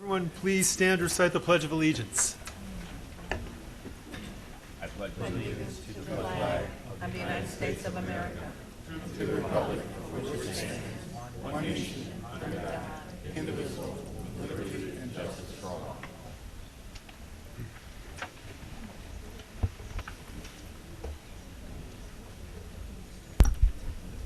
Everyone, please stand or recite the Pledge of Allegiance. I pledge allegiance to the flag of the United States of America, to the republic for which it stands, one nation, under God, indivisible, with liberty and justice for all.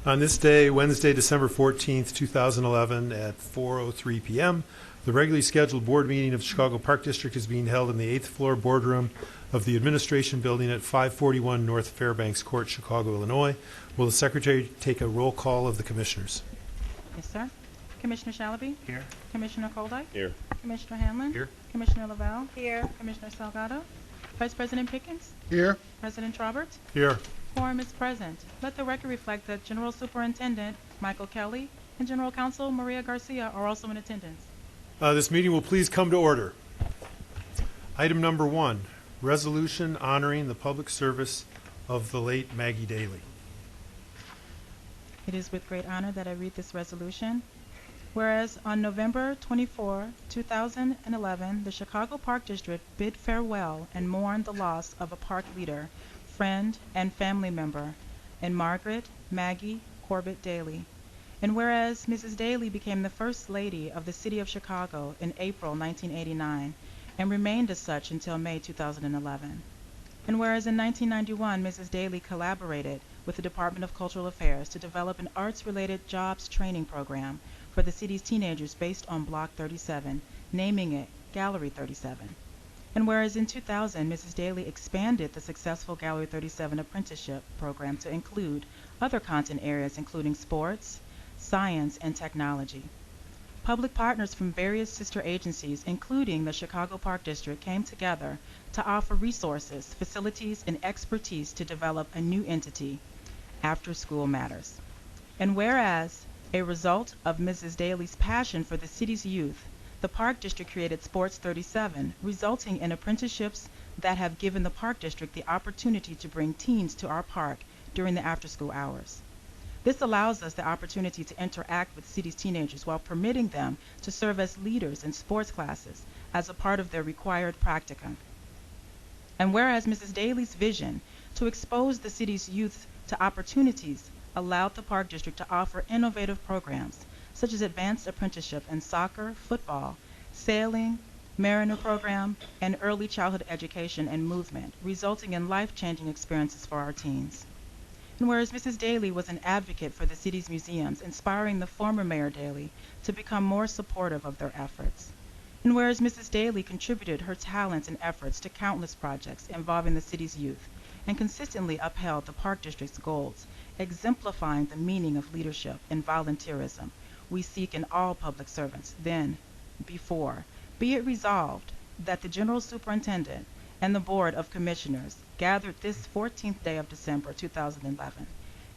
On this day, Wednesday, December 14th, 2011, at 4:03 p.m., the regularly scheduled board meeting of Chicago Park District is being held in the 8th floor boardroom of the Administration Building at 541 North Fairbanks Court, Chicago, Illinois. Will the Secretary take a roll call of the Commissioners? Yes, sir. Commissioner Shalaby? Here. Commissioner Koldyke? Here. Commissioner Hanlon? Here. Commissioner Lavelle? Here. Commissioner Salgado? Vice President Pickens? Here. President Trobert? Here. Quorum is present. Let the record reflect that General Superintendent Michael Kelly and General Counsel Maria Garcia are also in attendance. This meeting will please come to order. Item number 1, resolution honoring the public service of the late Maggie Daly. It is with great honor that I read this resolution. Whereas on November 24, 2011, the Chicago Park District bid farewell and mourned the loss of a park leader, friend, and family member in Margaret Maggie Corbett Daly. And whereas Mrs. Daly became the First Lady of the City of Chicago in April 1989 and remained as such until May 2011. And whereas in 1991, Mrs. Daly collaborated with the Department of Cultural Affairs to develop an arts-related jobs training program for the city's teenagers based on Block 37, naming it Gallery 37. And whereas in 2000, Mrs. Daly expanded the successful Gallery 37 apprenticeship program to include other content areas including sports, science, and technology. Public partners from various sister agencies, including the Chicago Park District, came together to offer resources, facilities, and expertise to develop a new entity, After School Matters. And whereas, a result of Mrs. Daly's passion for the city's youth, the Park District created Sports 37, resulting in apprenticeships that have given the Park District the opportunity to bring teens to our park during the after-school hours. This allows us the opportunity to interact with city's teenagers while permitting them to serve as leaders in sports classes as a part of their required practicum. And whereas Mrs. Daly's vision to expose the city's youth to opportunities allowed the Park District to offer innovative programs such as advanced apprenticeship in soccer, football, sailing, mariner program, and early childhood education and movement, resulting in life-changing experiences for our teens. And whereas Mrs. Daly was an advocate for the city's museums, inspiring the former Mayor Daly to become more supportive of their efforts. And whereas Mrs. Daly contributed her talents and efforts to countless projects involving the city's youth and consistently upheld the Park District's goals, exemplifying the meaning of leadership and volunteerism we seek in all public servants, then, before, be it resolved that the General Superintendent and the Board of Commissioners gathered this 14th day of December 2011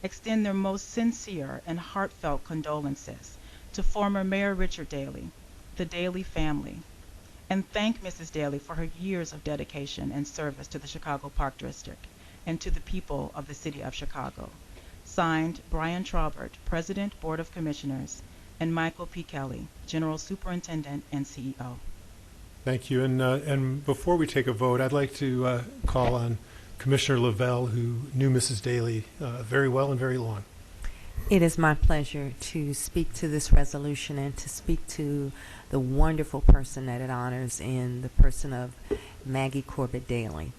extend their most sincere and heartfelt condolences to former Mayor Richard Daly, the Daly family, and thank Mrs. Daly for her years of dedication and service to the Chicago Park District and to the people of the City of Chicago. Signed, Brian Trobert, President, Board of Commissioners, and Michael P. Kelly, General Superintendent and CEO. Thank you. And before we take a vote, I'd like to call on Commissioner Lavelle, who knew Mrs. Daly very well and very long. It is my pleasure to speak to this resolution and to speak to the wonderful person that it honors in the person of Maggie Corbett Daly.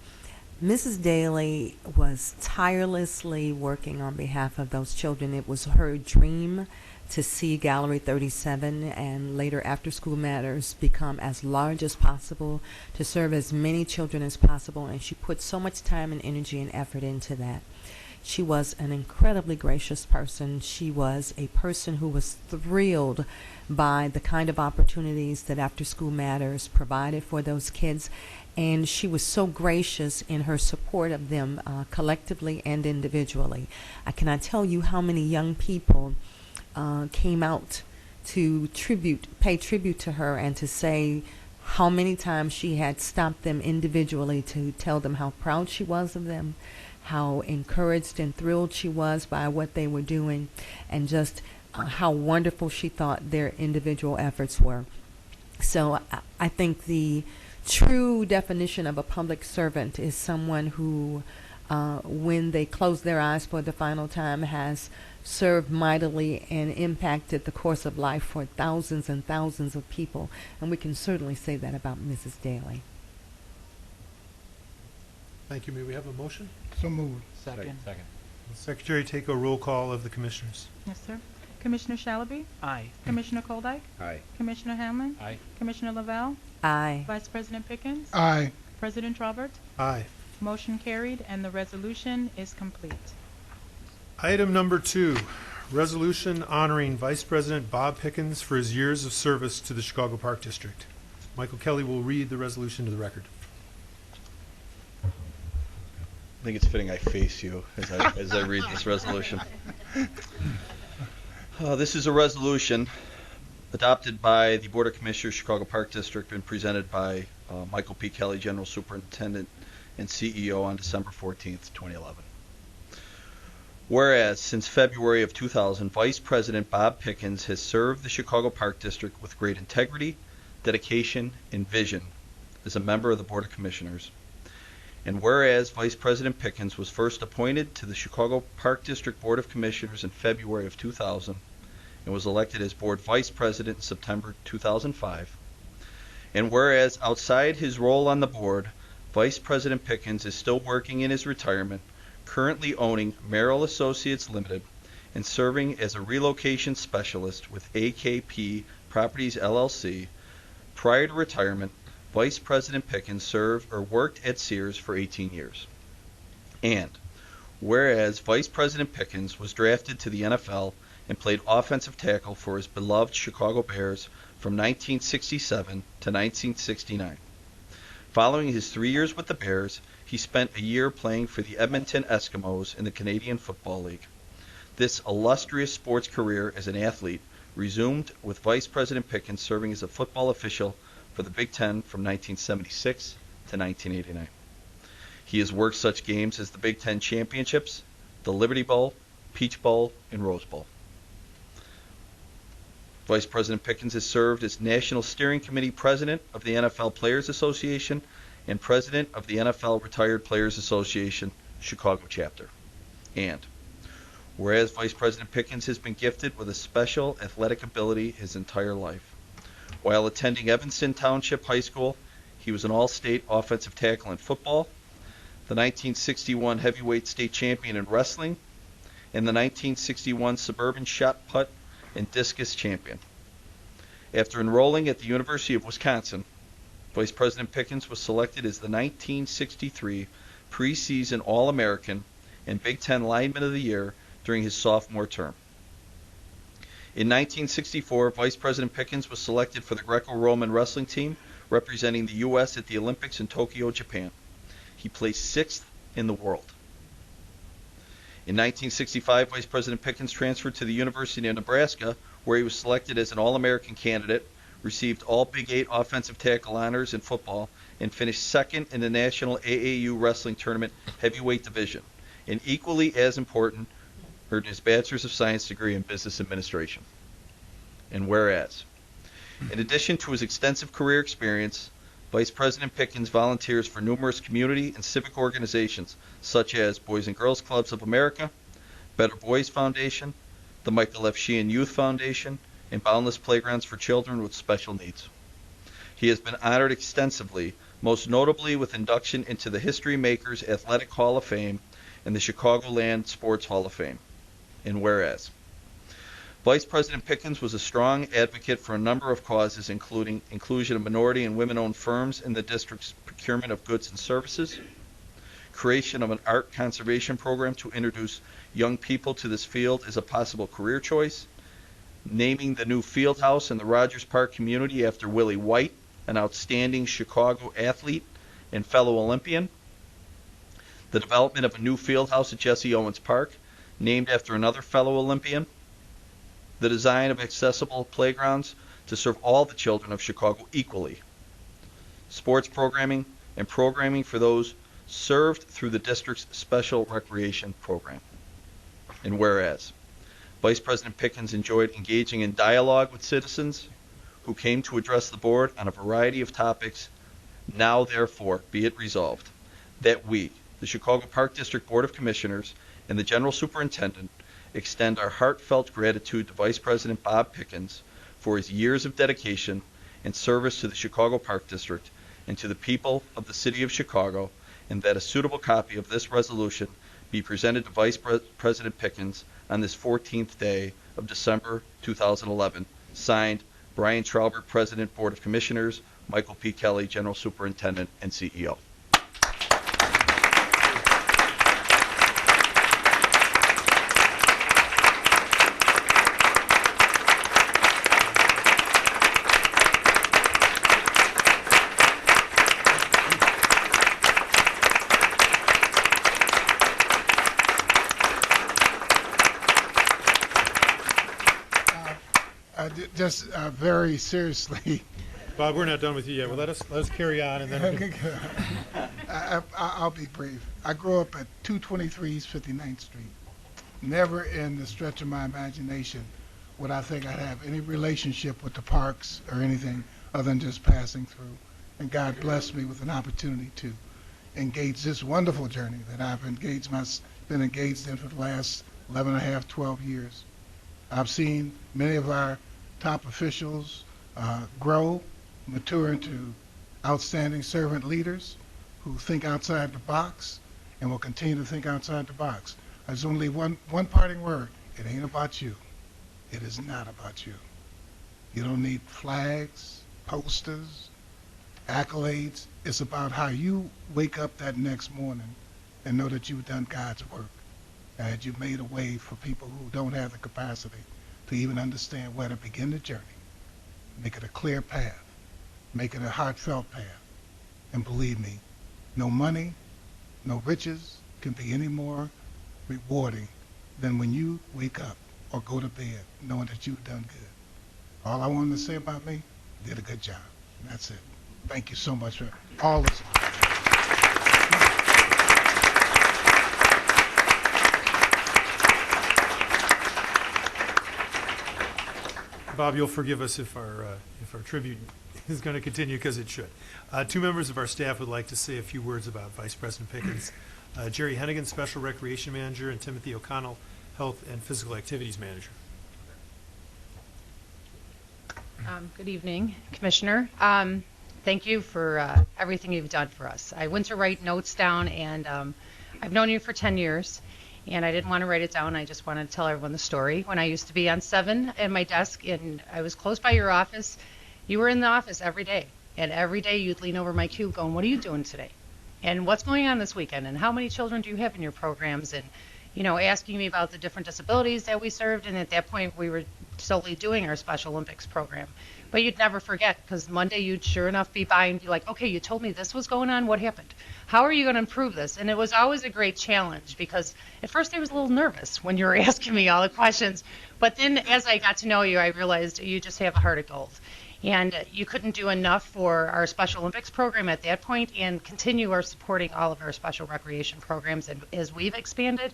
Mrs. Daly was tirelessly working on behalf of those children. It was her dream to see Gallery 37 and later After School Matters become as large as possible, to serve as many children as possible, and she put so much time and energy and effort into that. She was an incredibly gracious person. She was a person who was thrilled by the kind of opportunities that After School Matters provided for those kids, and she was so gracious in her support of them collectively and individually. I cannot tell you how many young people came out to pay tribute to her and to say how many times she had stopped them individually to tell them how proud she was of them, how encouraged and thrilled she was by what they were doing, and just how wonderful she thought their individual efforts were. So I think the true definition of a public servant is someone who, when they close their eyes for the final time, has served mightily and impacted the course of life for thousands and thousands of people. And we can certainly say that about Mrs. Daly. Thank you. May we have a motion? So moved. Second. Will the Secretary take a roll call of the Commissioners? Yes, sir. Commissioner Shalaby? Aye. Commissioner Koldyke? Aye. Commissioner Hamlin? Aye. Commissioner Lavelle? Aye. Vice President Pickens? Aye. President Trobert? Aye. Motion carried, and the resolution is complete. Item number 2, resolution honoring Vice President Bob Pickens for his years of service to the Chicago Park District. Michael Kelly will read the resolution to the record. I think it's fitting I face you as I read this resolution. This is a resolution adopted by the Board of Commissioners, Chicago Park District, and presented by Michael P. Kelly, General Superintendent and CEO, on December 14th, 2011. Whereas, since February of 2000, Vice President Bob Pickens has served the Chicago Park District with great integrity, dedication, and vision as a member of the Board of Commissioners. And whereas Vice President Pickens was first appointed to the Chicago Park District Board of Commissioners in February of 2000 and was elected as Board Vice President in September 2005. And whereas outside his role on the board, Vice President Pickens is still working in his retirement, currently owning Merrill Associates Limited and serving as a relocation specialist with AKP Properties LLC. Prior to retirement, Vice President Pickens served or worked at Sears for 18 years. And whereas Vice President Pickens was drafted to the NFL and played offensive tackle for his beloved Chicago Bears from 1967 to 1969. Following his 3 years with the Bears, he spent a year playing for the Edmonton Eskimos in the Canadian Football League. This illustrious sports career as an athlete resumed with Vice President Pickens serving as a football official for the Big Ten from 1976 to 1989. He has worked such games as the Big Ten Championships, the Liberty Bowl, Peach Bowl, and Rose Bowl. Vice President Pickens has served as National Steering Committee President of the NFL Players Association and President of the NFL Retired Players Association, Chicago chapter. And whereas Vice President Pickens has been gifted with a special athletic ability his entire life. While attending Evanston Township High School, he was an all-state offensive tackle in football, the 1961 heavyweight state champion in wrestling, and the 1961 suburban shot put and discus champion. After enrolling at the University of Wisconsin, Vice President Pickens was selected as the 1963 preseason All-American and Big Ten Lineman of the Year during his sophomore term. In 1964, Vice President Pickens was selected for the Greco-Roman wrestling team representing the U.S. at the Olympics in Tokyo, Japan. He placed 6th in the world. In 1965, Vice President Pickens transferred to the University of Nebraska, where he was selected as an All-American candidate, received all Big 8 offensive tackle honors in football, and finished 2nd in the National AAU Wrestling Tournament heavyweight division. And equally as important, earned his Bachelor's of Science degree in Business Administration. And whereas, in addition to his extensive career experience, Vice President Pickens volunteers for numerous community and civic organizations such as Boys and Girls Clubs of America, Better Boys Foundation, the Michael F. Sheehan Youth Foundation, and Boundless Playgrounds for Children with Special Needs. He has been honored extensively, most notably with induction into the History Makers Athletic Hall of Fame and the Chicagoland Sports Hall of Fame. And whereas, Vice President Pickens was a strong advocate for a number of causes, including inclusion of minority and women-owned firms in the district's procurement of goods and services, creation of an art conservation program to introduce young people to this field as a possible career choice, naming the new field house in the Rogers Park community after Willie White, an outstanding Chicago athlete and fellow Olympian, the development of a new field house at Jesse Owens Park, named after another fellow Olympian, the design of accessible playgrounds to serve all the children of Chicago equally, sports programming, and programming for those served through the district's special recreation program. And whereas, Vice President Pickens enjoyed engaging in dialogue with citizens, who came to address the board on a variety of topics. Now, therefore, be it resolved that we, the Chicago Park District Board of Commissioners, and the General Superintendent extend our heartfelt gratitude to Vice President Bob Pickens for his years of dedication and service to the Chicago Park District and to the people of the City of Chicago, and that a suitable copy of this resolution be presented to Vice President Pickens on this 14th day of December 2011. Signed, Brian Traubert, President, Board of Commissioners, Michael P. Kelly, General Superintendent and CEO. Just very seriously, Bob, we're not done with you yet. Well, let us carry on, and then we can- I'll be brief. I grew up at 223 East 59th Street. Never in the stretch of my imagination would I think I'd have any relationship with the parks or anything other than just passing through. And God blessed me with an opportunity to engage this wonderful journey that I've been engaged in for the last 11 and a half, 12 years. I've seen many of our top officials grow, mature into outstanding servant leaders who think outside the box and will continue to think outside the box. There's only one parting word. It ain't about you. It is not about you. You don't need flags, posters, accolades. It's about how you wake up that next morning and know that you've done God's work, and that you've made a way for people who don't have the capacity to even understand where to begin the journey. Make it a clear path. Make it a heartfelt path. And believe me, no money, no riches can be any more rewarding than when you wake up or go to bed knowing that you've done good. All I wanted to say about me, did a good job. And that's it. Thank you so much for all this. Bob, you'll forgive us if our tribute is going to continue, because it should. Two members of our staff would like to say a few words about Vice President Pickens. Jerry Hennigan, Special Recreation Manager, and Timothy O'Connell, Health and Physical Activities Manager. Good evening, Commissioner. Thank you for everything you've done for us. I went to write notes down, and I've known you for 10 years, and I didn't want to write it down. I just wanted to tell everyone the story. When I used to be on 7 at my desk, and I was close by your office, you were in the office every day, and every day you'd lean over my cube going, "What are you doing today? And what's going on this weekend? And how many children do you have in your programs?" And, you know, asking me about the different disabilities that we served, and at that point we were solely doing our Special Olympics program. But you'd never forget, because Monday you'd sure enough be by and be like, "Okay, you told me this was going on. What happened? How are you going to improve this?" And it was always a great challenge, because at first I was a little nervous when you were asking me all the questions. But then as I got to know you, I realized you just have a heart of gold. And you couldn't do enough for our Special Olympics program at that point, and continue our supporting all of our special recreation programs as we've expanded.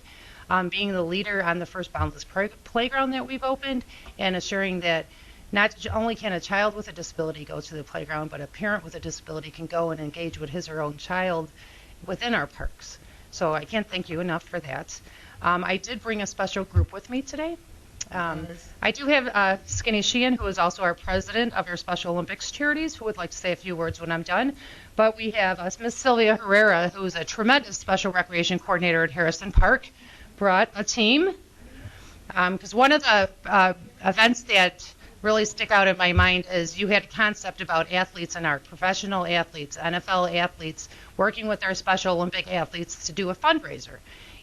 Being the leader on the first Boundless Playground that we've opened, and assuring that not only can a child with a disability go to the playground, but a parent with a disability can go and engage with his or her own child within our parks. So I can't thank you enough for that. I did bring a special group with me today. I do have Skinny Sheehan, who is also our president of our Special Olympics charities, who would like to say a few words when I'm done. But we have Miss Sylvia Herrera, who is a tremendous special recreation coordinator at Harrison Park, brought a team. Because one of the events that really stick out in my mind is you had a concept about athletes and art, professional athletes, NFL athletes, working with our Special Olympic athletes to do a fundraiser.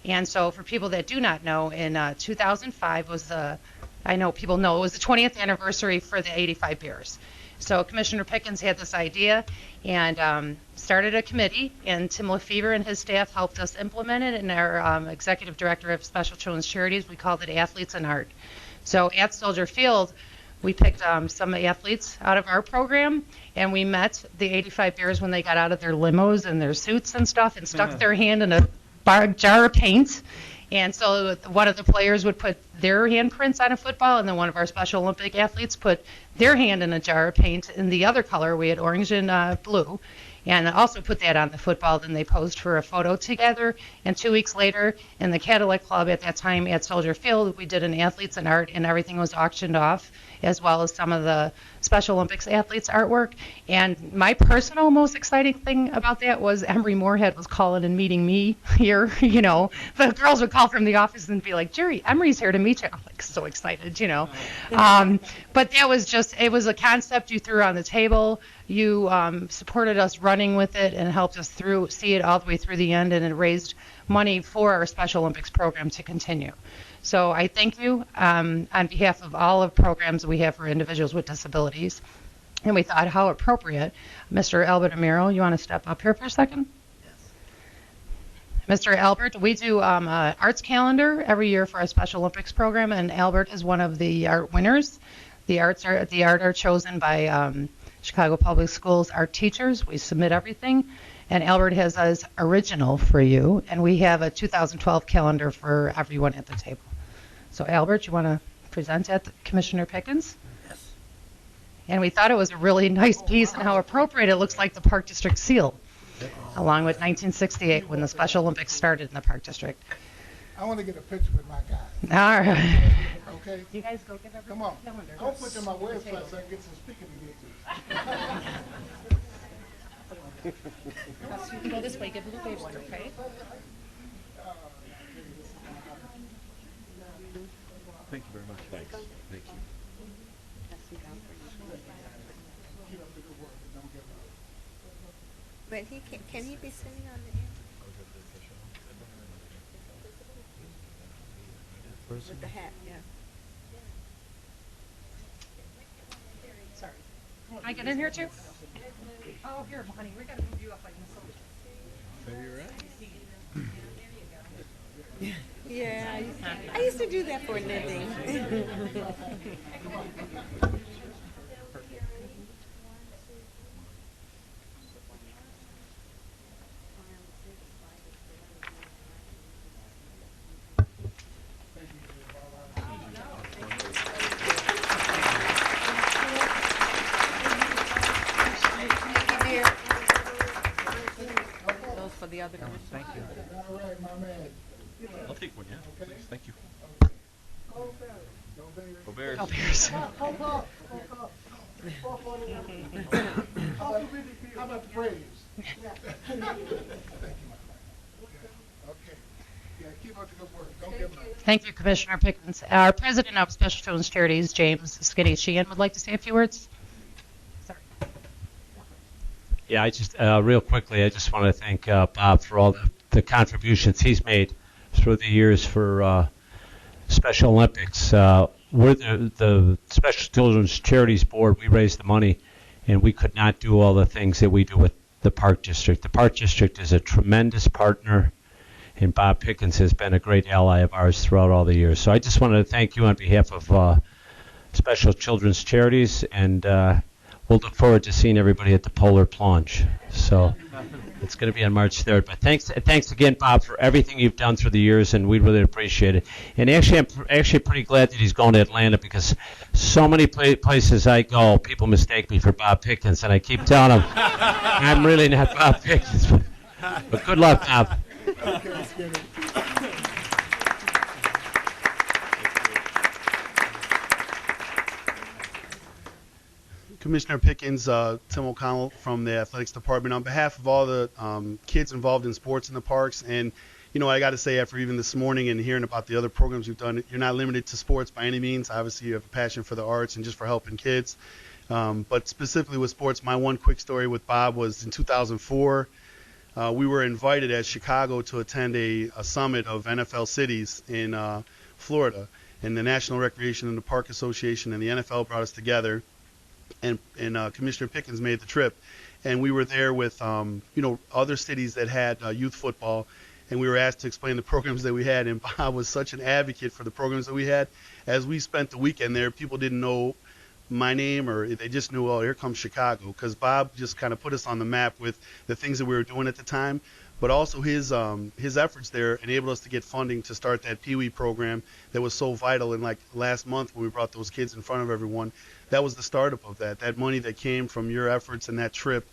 And so for people that do not know, in 2005 was I know people know, it was the 20th anniversary for the 85 Bears. So Commissioner Pickens had this idea and started a committee, and Tim Lefevre and his staff helped us implement it, and our Executive Director of Special Children's Charities, we called it Athletes and Art. So at Soldier Field, we picked some athletes out of our program, and we met the 85 Bears when they got out of their limos and their suits and stuff, and stuck their hand in a jar of paint And so one of the players would put their handprints on a football, and then one of our Special Olympic athletes put their hand in a jar of paint in the other color. We had orange and blue, and also put that on the football. Then they posed for a photo together. And 2 weeks later, in the Cadillac Club at that time at Soldier Field, we did an athletes and art, and everything was auctioned off, as well as some of the Special Olympics athletes' artwork. And my personal most exciting thing about that was Emery Moorhead was calling and meeting me here. You know, the girls would call from the office and be like, Jerry, Emery's here to meet you. I'm like so excited, you know. But that was just, it was a concept you threw on the table. You supported us running with it and helped us see it all the way through the end, and it raised money for our Special Olympics program to continue. So I thank you on behalf of all of programs we have for individuals with disabilities. And we thought how appropriate. Mr. Albert Amiro, you want to step up here for a second? Yes. Mr. Albert, we do an arts calendar every year for our Special Olympics program, and Albert is one of the art winners. The art are chosen by Chicago Public Schools art teachers. We submit everything. And Albert has his original for you, and we have a 2012 calendar for everyone at the table. So Albert, you want to present at Commissioner Pickens? Yes. And we thought it was a really nice piece and how appropriate it looks like the Park District seal, along with 1968 when the Special Olympics started in the Park District. I want to get a picture with my guy. All right. Okay? You guys go get everything. Come on. Calendar. I'll put them on my website so I can get some speaking engagements. You can go this way, give Lupe one, okay? Thank you very much. Thanks. Thank you. But can he be sitting on the end? With the hat, yeah. Sorry. Can I get in here too? Oh, here, honey, we got to move you up like this. Yeah, I used to do that for a living. Those for the other commissioners. Thank you. All right, my man. I'll take one, yeah. Please. Thank you. Go Go Bears. Bears. Oh, Bears. How about the Braves? Thank you, my friend. Okay. Yeah, keep up the good work. Don't give up. Thank you, Commissioner Pickens. Our president of Special Children's Charities, James Skinny Sheehan, would like to say a few words. Sorry. Yeah, I just real quickly, I just want to thank Bob for all the contributions he's made through the years for Special Olympics. We're the Special Children's Charities Board. We raise the money, and we could not do all the things that we do with the Park District. The Park District is a tremendous partner, and Bob Pickens has been a great ally of ours throughout all the years. So I just wanted to thank you on behalf of Special Children's Charities, and we'll look forward to seeing everybody at the Polar Plunge. So it's going to be on March 3rd. But thanks again, Bob, for everything you've done through the years, and we really appreciate it. And actually, I'm actually pretty glad that he's going to Atlanta, because so many places I go, people mistake me for Bob Pickens, and I keep telling them I'm really not Bob Pickens. But good luck, Bob. Commissioner Pickens, Tim O'Connell from the athletics department. On behalf of all the kids involved in sports in the parks, and you know, I got to say, after even this morning and hearing about the other programs you've done, you're not limited to sports by any means. Obviously, you have a passion for the arts and just for helping kids. But specifically with sports, my one quick story with Bob was in 2004. We were invited as Chicago to attend a summit of NFL cities in Florida, and the National Recreation and the Park Association and the NFL brought us together. And Commissioner Pickens made the trip, and we were there with other cities that had youth football, and we were asked to explain the programs that we had. And Bob was such an advocate for the programs that we had. As we spent the weekend there, people didn't know my name, or they just knew, oh, here comes Chicago, because Bob just kind of put us on the map with the things that we were doing at the time. but also his efforts there enabled us to get funding to start that Pee Wee program that was so vital. And like last month when we brought those kids in front of everyone, that was the startup of that. That money that came from your efforts and that trip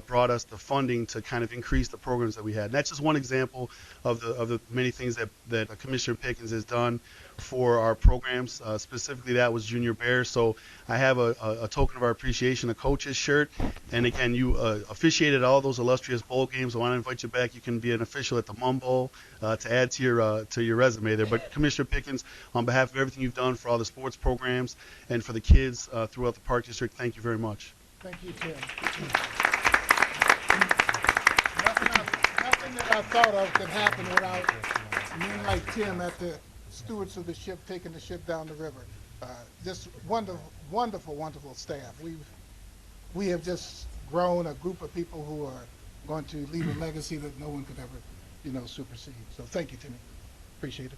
brought us the funding to kind of increase the programs that we had. And that's just one example of the many things that Commissioner Pickens has done for our programs. Specifically, that was Junior Bear. So I have a token of our appreciation, a coach's shirt. And again, you officiated all those illustrious bowl games. I want to invite you back. You can be an official at the Mum Bowl to add to your resume there. But Commissioner Pickens, on behalf of everything you've done for all the sports programs and for the kids throughout the Park District, thank you very much. Thank you, Tim. Nothing that I thought of could happen without men like Tim at the stewards of the ship taking the ship down the river. Just wonderful, wonderful, wonderful staff. We have just grown a group of people who are going to leave a legacy that no one could ever, supersede. So thank you, Timmy. Appreciate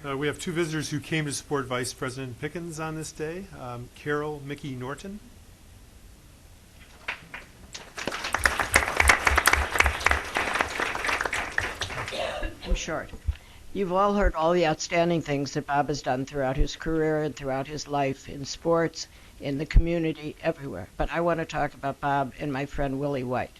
it. We have two visitors who came to support Vice President Pickens on this day. Carol Mickey Norton. I'm short. You've all heard all the outstanding things that Bob has done throughout his career and throughout his life in sports, in the community, everywhere. But I want to talk about Bob and my friend Willie White.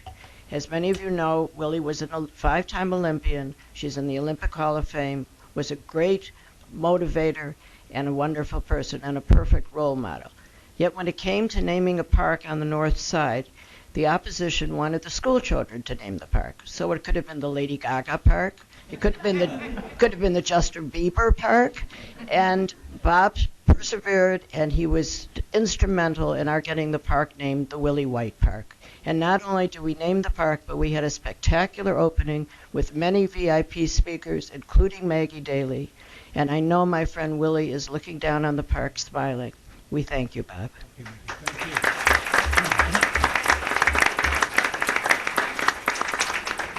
As many of you know, Willie was a 5-time Olympian. She's in the Olympic Hall of Fame, was a great motivator and a wonderful person and a perfect role model. Yet when it came to naming a park on the north side, the opposition wanted the school children to name the park. So it could have been the Lady Gaga Park. It could have been the Justin Bieber Park. And Bob persevered, and he was instrumental in our getting the park named the Willie White Park. And not only did we name the park, but we had a spectacular opening with many VIP speakers, including Maggie Daly. And I know my friend Willie is looking down on the park smiling. We thank you, Bob. Thank you.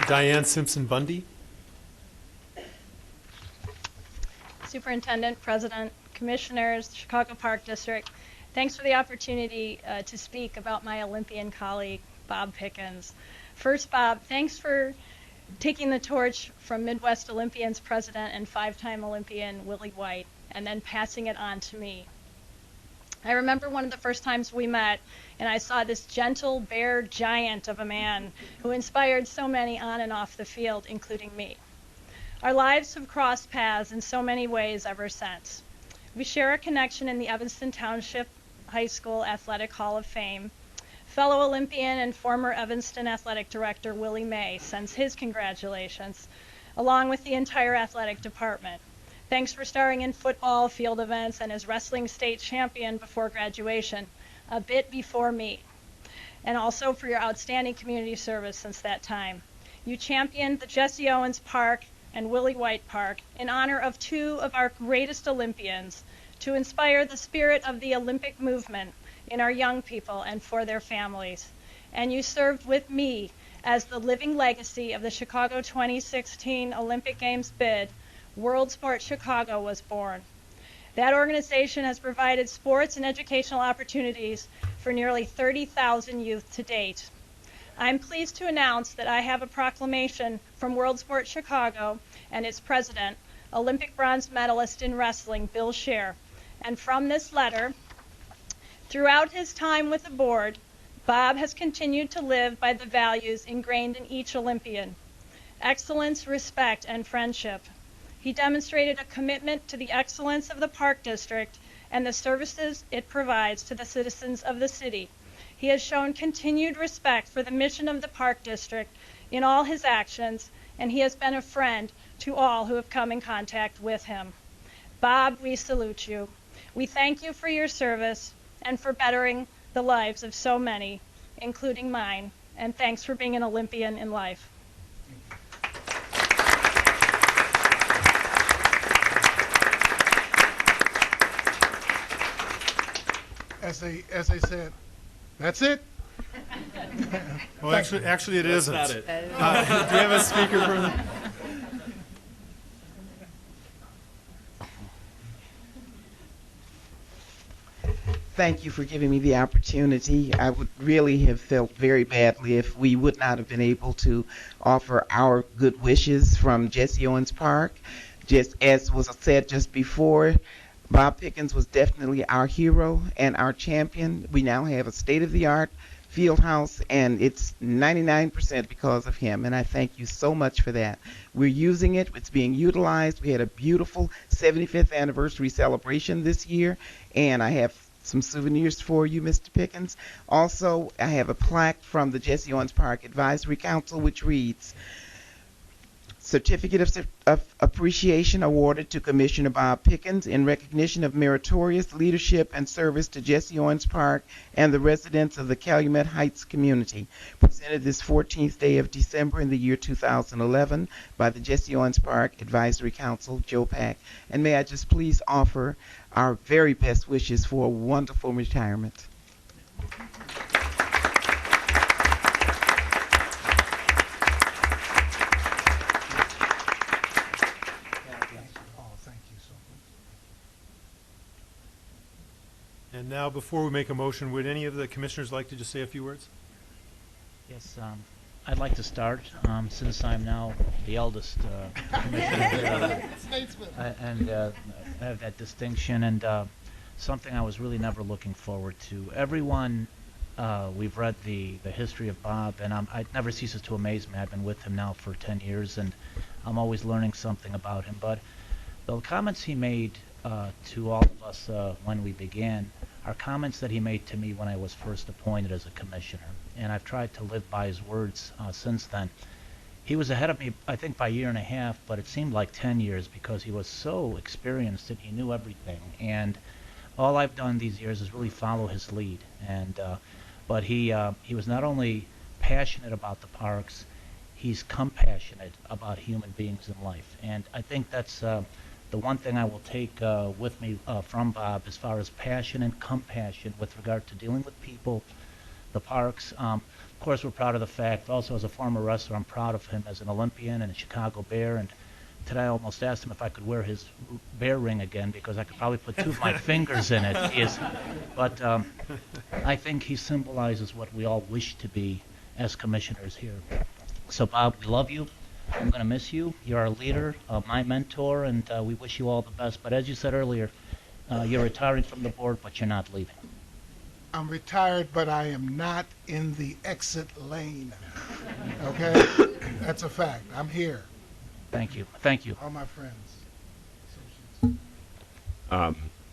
Diane Simpson Bundy. Superintendent, President, Commissioners, Chicago Park District, thanks for the opportunity to speak about my Olympian colleague, Bob Pickens. First, Bob, thanks for taking the torch from Midwest Olympians President and 5-time Olympian Willie White, and then passing it on to me. I remember one of the first times we met, and I saw this gentle, bear giant of a man who inspired so many on and off the field, including me. Our lives have crossed paths in so many ways ever since. We share a connection in the Evanston Township High School Athletic Hall of Fame. Fellow Olympian and former Evanston Athletic Director Willie May sends his congratulations, along with the entire athletic department. Thanks for starring in football, field events, and as wrestling state champion before graduation, a bit before me. And also for your outstanding community service since that time. You championed the Jesse Owens Park and Willie White Park in honor of 2 of our greatest Olympians to inspire the spirit of the Olympic movement in our young people and for their families. And you served with me as the living legacy of the Chicago 2016 Olympic Games bid. World Sport Chicago was born. That organization has provided sports and educational opportunities for nearly 30,000 youth to date. I'm pleased to announce that I have a proclamation from World Sport Chicago and its president, Olympic bronze medalist in wrestling, Bill Scher. And from this letter, throughout his time with the board, Bob has continued to live by the values ingrained in each Olympian: excellence, respect, and friendship. He demonstrated a commitment to the excellence of the Park District and the services it provides to the citizens of the city. He has shown continued respect for the mission of the Park District in all his actions, and he has been a friend to all who have come in contact with him. Bob, we salute you. We thank you for your service and for bettering the lives of so many, including mine, and thanks for being an Olympian in life. As they said, that's it. Well, actually, it isn't. That's not it. Do you have a speaker from the? thank you for giving me the opportunity. I would really have felt very badly if we would not have been able to offer our good wishes from Jesse Owens Park. Just as was said just before, Bob Pickens was definitely our hero and our champion. We now have a state-of-the-art field house, and it's 99% because of him, and I thank you so much for that. We're using it. It's being utilized. We had a beautiful 75th anniversary celebration this year, and I have some souvenirs for you, Mr. Pickens. Also, I have a plaque from the Jesse Owens Park Advisory Council, which reads, Certificate of Appreciation awarded to Commissioner Bob Pickens in recognition of meritorious leadership and service to Jesse Owens Park and the residents of the Calumet Heights community. Presented this 14th day of December in the year 2011 by the Jesse Owens Park Advisory Council, Joe Pack. And may I just please offer our very best wishes for a wonderful retirement. And now, before we make a motion, would any of the commissioners like to just say a few words? Yes, I'd like to start, since I'm now the eldest commissioner here, and I have that distinction, and something I was really never looking forward to. Everyone, we've read the history of Bob, and it never ceases to amaze me. I've been with him now for 10 years, and I'm always learning something about him. But the comments he made to all of us when we began are comments that he made to me when I was first appointed as a commissioner, and I've tried to live by his words since then. He was ahead of me, I think, by a year and a half, but it seemed like 10 years because he was so experienced and he knew everything. And all I've done these years is really follow his lead. And but he was not only passionate about the parks, he's compassionate about human beings in life. And I think that's the one thing I will take with me from Bob as far as passion and compassion with regard to dealing with people, the parks. Of course, we're proud of the fact, also as a former wrestler, I'm proud of him as an Olympian and a Chicago Bear. And today I almost asked him if I could wear his bear ring again because I could probably put 2 of my fingers in it. But I think he symbolizes what we all wish to be as commissioners here. So Bob, we love you. I'm going to miss you. You're our leader, my mentor, and we wish you all the best. But as you said earlier, you're retiring from the board, but you're not leaving. I'm retired, but I am not in the exit lane. Okay? That's a fact. I'm here. Thank you. Thank you. All my friends.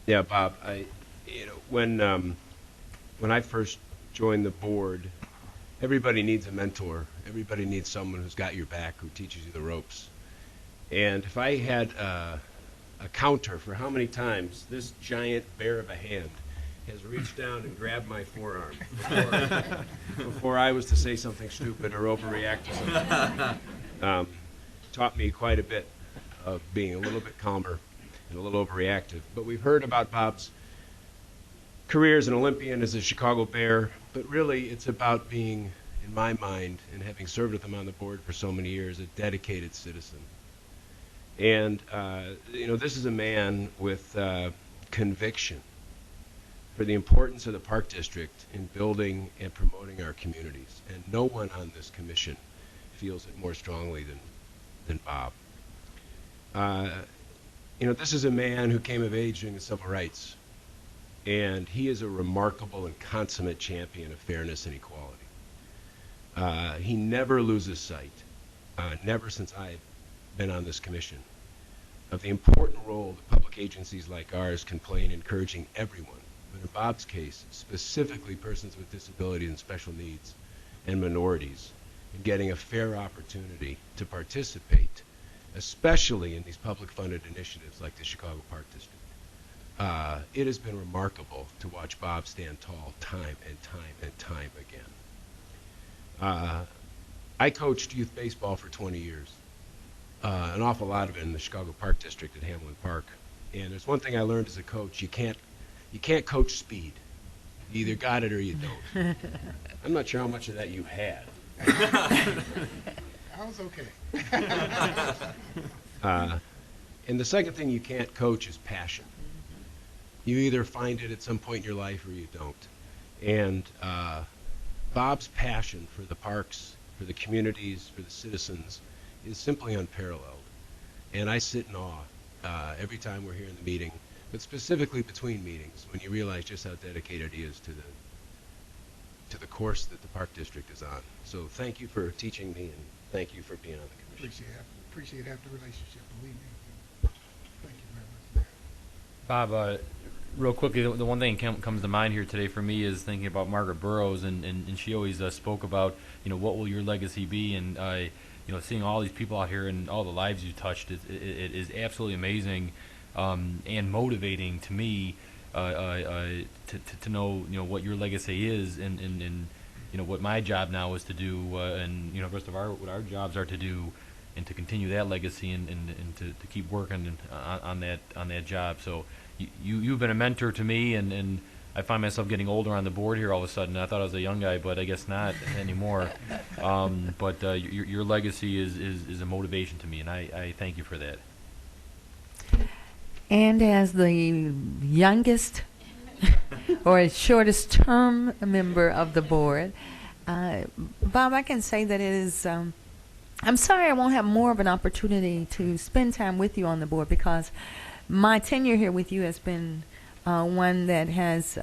Yeah, Bob. When I first joined the board, everybody needs a mentor. Everybody needs someone who's got your back, who teaches you the ropes. And if I had a counter for how many times this giant bear of a hand has reached down and grabbed my forearm before I was to say something stupid or overreact to something, taught me quite a bit of being a little bit calmer and a little overreactive. But we've heard about Bob's career as an Olympian, as a Chicago Bear, but really it's about being, in my mind, and having served with him on the board for so many years, a dedicated citizen. And, this is a man with conviction for the importance of the Park District in building and promoting our communities. And no one on this commission feels it more strongly than Bob. This is a man who came of age during the civil rights, and he is a remarkable and consummate champion of fairness and equality. He never loses sight, never since I've been on this commission, of the important role that public agencies like ours can play in encouraging everyone, but in Bob's case, specifically persons with disabilities and special needs and minorities, in getting a fair opportunity to participate, especially in these public-funded initiatives like the Chicago Park District. It has been remarkable to watch Bob stand tall time and time and time again. I coached youth baseball for 20 years, an awful lot of it in the Chicago Park District at Hamlin Park. And there's one thing I learned as a coach: you can't coach speed. You either got it or you don't. I'm not sure how much of that you had. I was okay. And the second thing you can't coach is passion. You either find it at some point in your life or you don't. And Bob's passion for the parks, for the communities, for the citizens is simply unparalleled. And I sit in awe every time we're here in the meeting, but specifically between meetings, when you realize just how dedicated he is to the course that the Park District is on. So thank you for teaching me, and thank you for being on the commission. Appreciate having the relationship, believe me. Thank you very much. Bob, real quickly, the one thing comes to mind here today for me is thinking about Margaret Burroughs, and she always spoke about, what will your legacy be, and seeing all these people out here and all the lives you touched it is absolutely amazing and motivating to me to know what your legacy is, and what my job now is to do, and the rest of what our jobs are to do, and to continue that legacy and to keep working on that job. So you've been a mentor to me, and I find myself getting older on the board here all of a sudden. I thought I was a young guy, but I guess not anymore. But your legacy is a motivation to me, and I thank you for that. And as the youngest or shortest term member of the board, Bob, I can say that it is, I'm sorry I won't have more of an opportunity to spend time with you on the board, because my tenure here with you has been one that has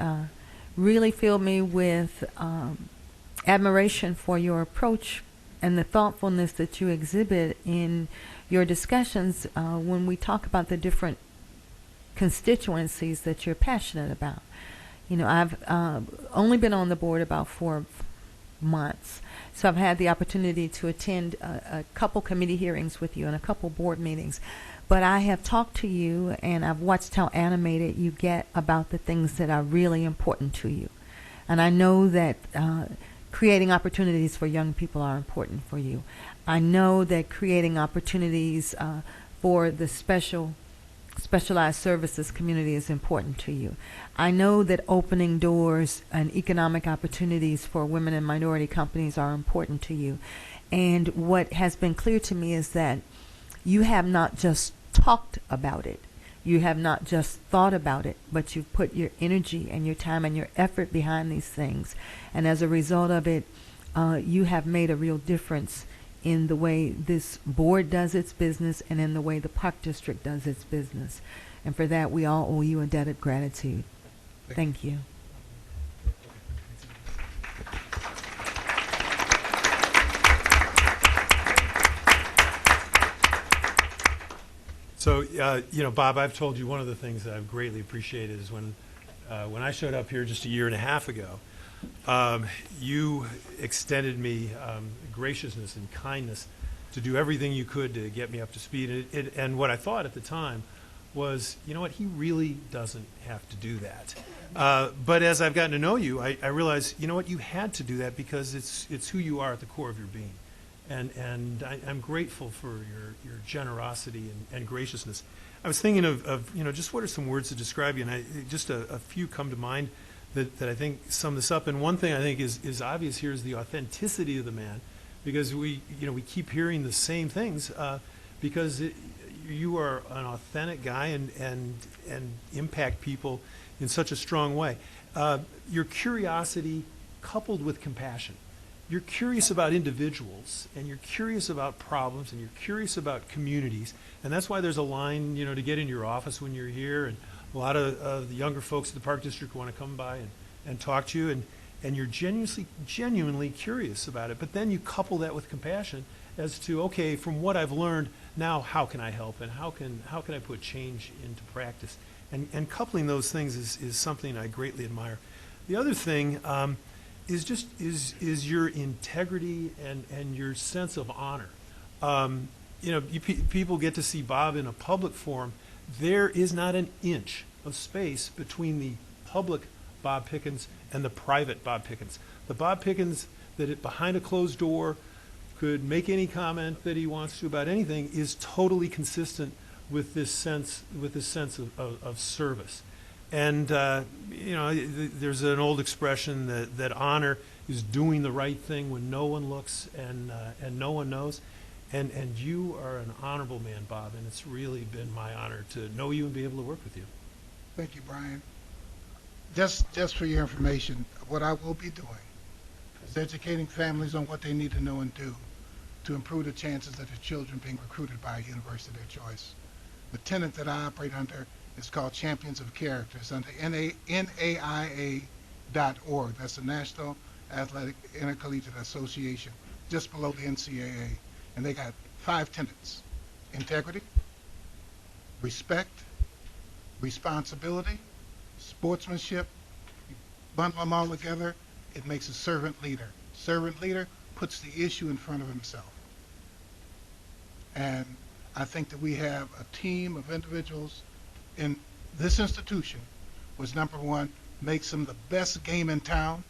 really filled me with admiration for your approach and the thoughtfulness that you exhibit in your discussions when we talk about the different constituencies that you're passionate about. I've only been on the board about 4 months, so I've had the opportunity to attend a couple committee hearings with you and a couple board meetings. But I have talked to you, and I've watched how animated you get about the things that are really important to you. And I know that creating opportunities for young people are important for you. I know that creating opportunities for the specialized services community is important to you. I know that opening doors and economic opportunities for women and minority companies are important to you. And what has been clear to me is that you have not just talked about it, you have not just thought about it, but you've put your energy and your time and your effort behind these things. And as a result of it, you have made a real difference in the way this board does its business and in the way the Park District does its business. And for that, we all owe you a debt of gratitude. Thank you. So, Bob, I've told you one of the things that I've greatly appreciated is when I showed up here just a year and a half ago, you extended me graciousness and kindness to do everything you could to get me up to speed. And what I thought at the time was, he really doesn't have to do that. But as I've gotten to know you, I realized, you had to do that because it's who you are at the core of your being. And I'm grateful for your generosity and graciousness. I was thinking of just what are some words to describe you, and just a few come to mind that I think sum this up. And one thing I think is obvious here is the authenticity of the man, because we keep hearing the same things because you are an authentic guy and impact people in such a strong way. Your curiosity coupled with compassion. You're curious about individuals, and you're curious about problems, and you're curious about communities, and that's why there's a line, to get in your office when you're here, and a lot of the younger folks at the Park District want to come by and talk to you, and you're genuinely curious about it. But then you couple that with compassion as to, okay, from what I've learned, now how can I help, and how can I put change into practice? And coupling those things is something I greatly admire. The other thing is your integrity and your sense of honor. People get to see Bob in a public forum. There is not an inch of space between the public Bob Pickens and the private Bob Pickens. The Bob Pickens that behind a closed door could make any comment that he wants to about anything is totally consistent with this sense of service. And there's an old expression that honor is doing the right thing when no one looks and no one knows. And you are an honorable man, Bob, and it's really been my honor to know you and be able to work with you. Thank you, Brian. Just for your information, what I will be doing is educating families on what they need to know and do to improve the chances of their children being recruited by a university of their choice. The tenet that I operate under is called Champions of Character. It's under NAIA.org. That's the National Athletic Intercollegiate Association, just below the NCAA. And they got 5 tenets: integrity, respect, responsibility, sportsmanship. You bundle them all together, it makes a servant leader. Servant leader puts the issue in front of himself. And I think that we have a team of individuals in this institution which, number one, makes them the best game in town,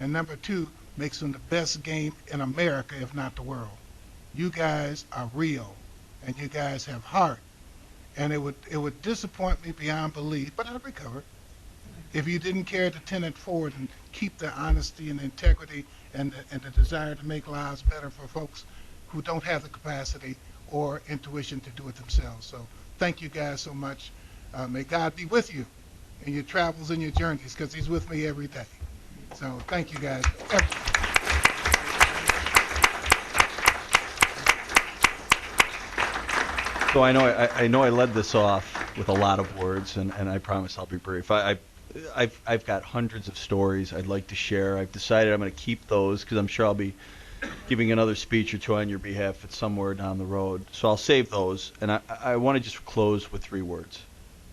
and number two, makes them the best game in America, if not the world. You guys are real, and you guys have heart. And it would disappoint me beyond belief, but I'll recover, if you didn't carry the tenet forward and keep the honesty and integrity and the desire to make lives better for folks who don't have the capacity or intuition to do it themselves. So thank you guys so much. May God be with you in your travels and your journeys, because he's with me every day. So thank you guys. So I know I led this off with a lot of words, and I promise I'll be brief. I've got hundreds of stories I'd like to share. I've decided I'm going to keep those because I'm sure I'll be giving another speech or two on your behalf at somewhere down the road. So I'll save those, and I want to just close with 3 words.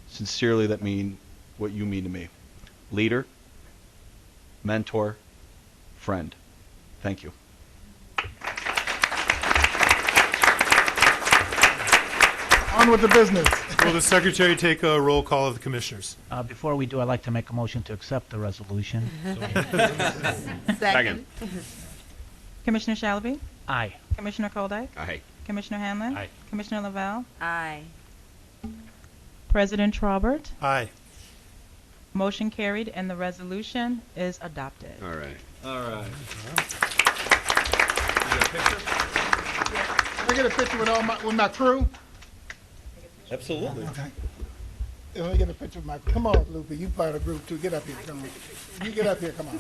Sincerely, that mean what you mean to me. Leader, mentor, friend. Thank you. On with the business. Will the secretary take a roll call of the commissioners? Before we do, I'd like to make a motion to accept the resolution. Second. Commissioner Shalaby? Aye. Commissioner Koldeck? Aye. Commissioner Hanlon? Aye. Commissioner Lavelle? Aye. President Trobert? Aye. Motion carried, and the resolution is adopted. All right. All right. Can I get a picture with my crew? Absolutely. Okay. Let me get a picture of my crew. Come on, Lupe. You part of the group too. Get up here. Come on. You get up here. Come on.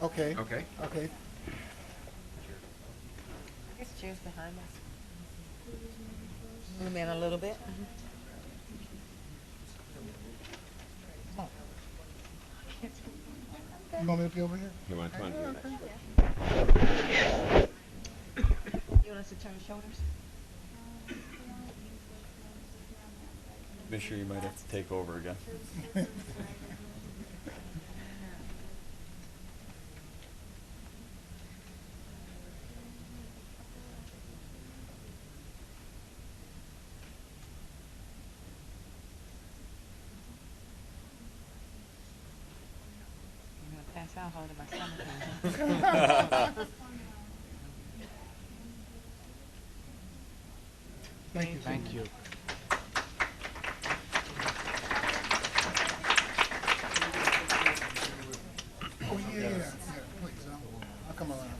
Okay. Okay. Okay. This chair's behind us. Move in a little bit. You want me to be over here? Come on, come on. You want us to turn shoulders? Commissioner, you might have to take over again. I'm going to pass out holding my stomach. Thank you. Thank you. Oh, yeah. Please, I'll come around.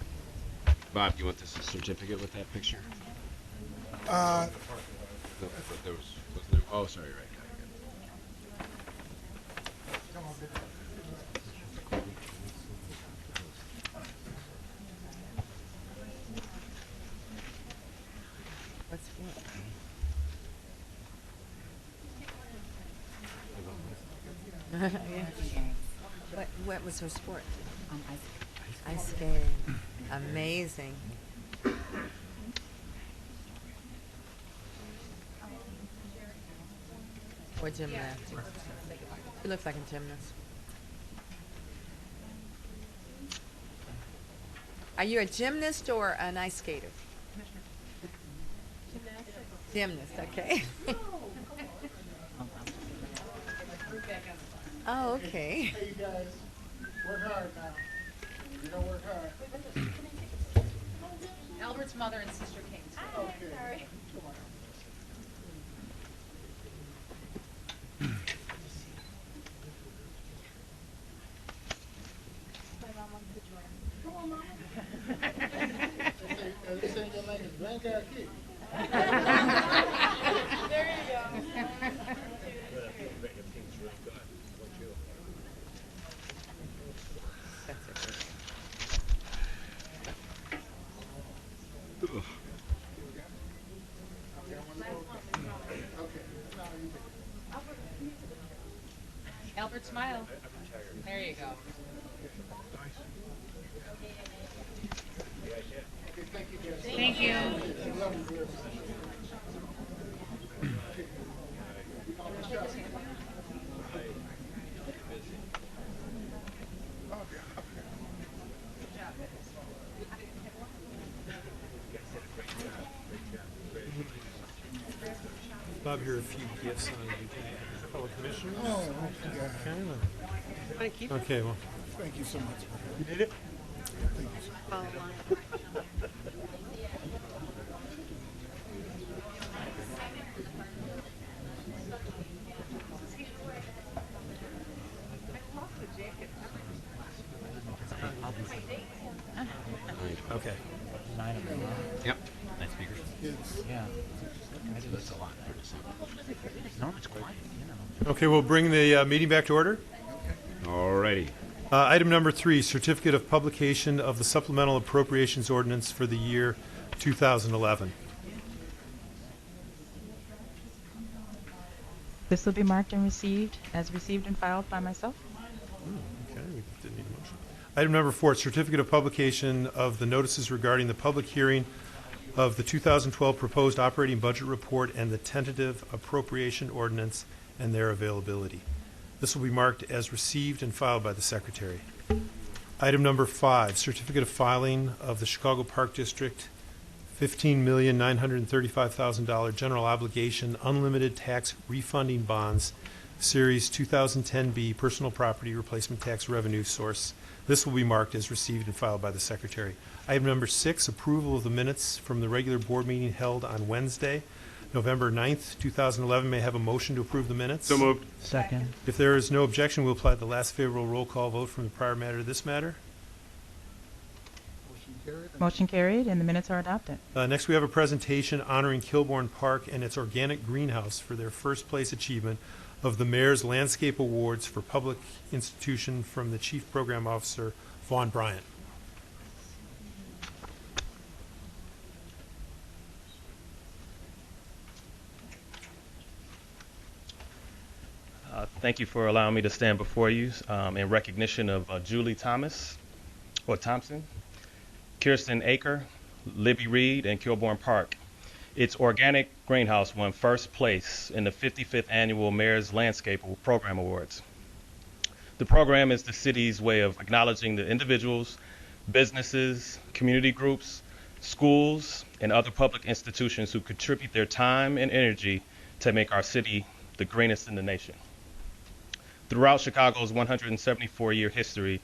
Bob, you want this certificate with that picture? Uh, No, there was there, oh, sorry, right. come on, baby. What's what? Yeah. What was her sport? Ice skating. Amazing. Or gymnastics. She looks like a gymnast. Are you a gymnast or an ice skater? Gymnast, okay. Oh, okay. Hey, you guys, work hard now. You don't work hard. Albert's mother and sister came too. Okay. Sorry. Come on. Come on, Mama. They say your name is Granddad Kid. There you go. Albert, smile. There you go. Thank you. Bob, here are a few gifts on fellow commissioners. Oh, yeah. Okay, well, Thank you so much. you did it? Thank you so much. Okay. 9 of them. Yep. Nice speakers. Yeah. I do this a lot. No, it's quiet, you know. Okay, we'll bring the meeting back to order. Alrighty. Item number 3, certificate of publication of the supplemental appropriations ordinance for the year 2011. This will be marked and received as received and filed by myself. Okay, we didn't need a motion. Item number 4, certificate of publication of the notices regarding the public hearing of the 2012 proposed operating budget report and the tentative appropriation ordinance and their availability. This will be marked as received and filed by the Secretary. Item number 5, certificate of filing of the Chicago Park District $15,935,000 general obligation unlimited tax refunding bonds, Series 2010B personal property replacement tax revenue source. This will be marked as received and filed by the Secretary. Item number 6, approval of the minutes from the regular board meeting held on Wednesday, November 9th, 2011. May I have a motion to approve the minutes? So moved. Second. If there is no objection, we'll apply the last favorable roll call vote from the prior matter to this matter. Motion carried, and the minutes are adopted. Next, we have a presentation honoring Kilbourne Park and its organic greenhouse for their first place achievement of the Mayor's Landscape Awards for Public Institution from the Chief Program Officer, Vaughn Bryant. Thank you for allowing me to stand before you in recognition of Julie Thompson, Kirsten Aker, Libby Reed, and Kilbourne Park. Its organic greenhouse won first place in the 55th Annual Mayor's Landscape Program Awards. The program is the city's way of acknowledging the individuals, businesses, community groups, schools, and other public institutions who contribute their time and energy to make our city the greenest in the nation. Throughout Chicago's 174-year history,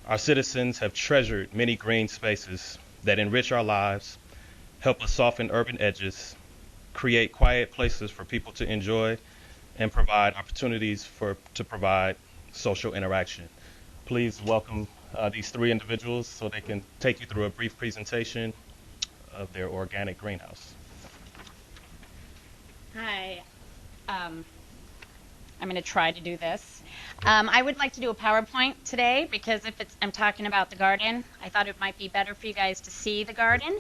our citizens have treasured many green spaces that enrich our lives, help us soften urban edges, create quiet places for people to enjoy, and provide opportunities to provide social interaction. Please welcome these 3 individuals so they can take you through a brief presentation of their organic greenhouse. Hi. I'm going to try to do this. I would like to do a PowerPoint today because I'm talking about the garden, I thought it might be better for you guys to see the garden.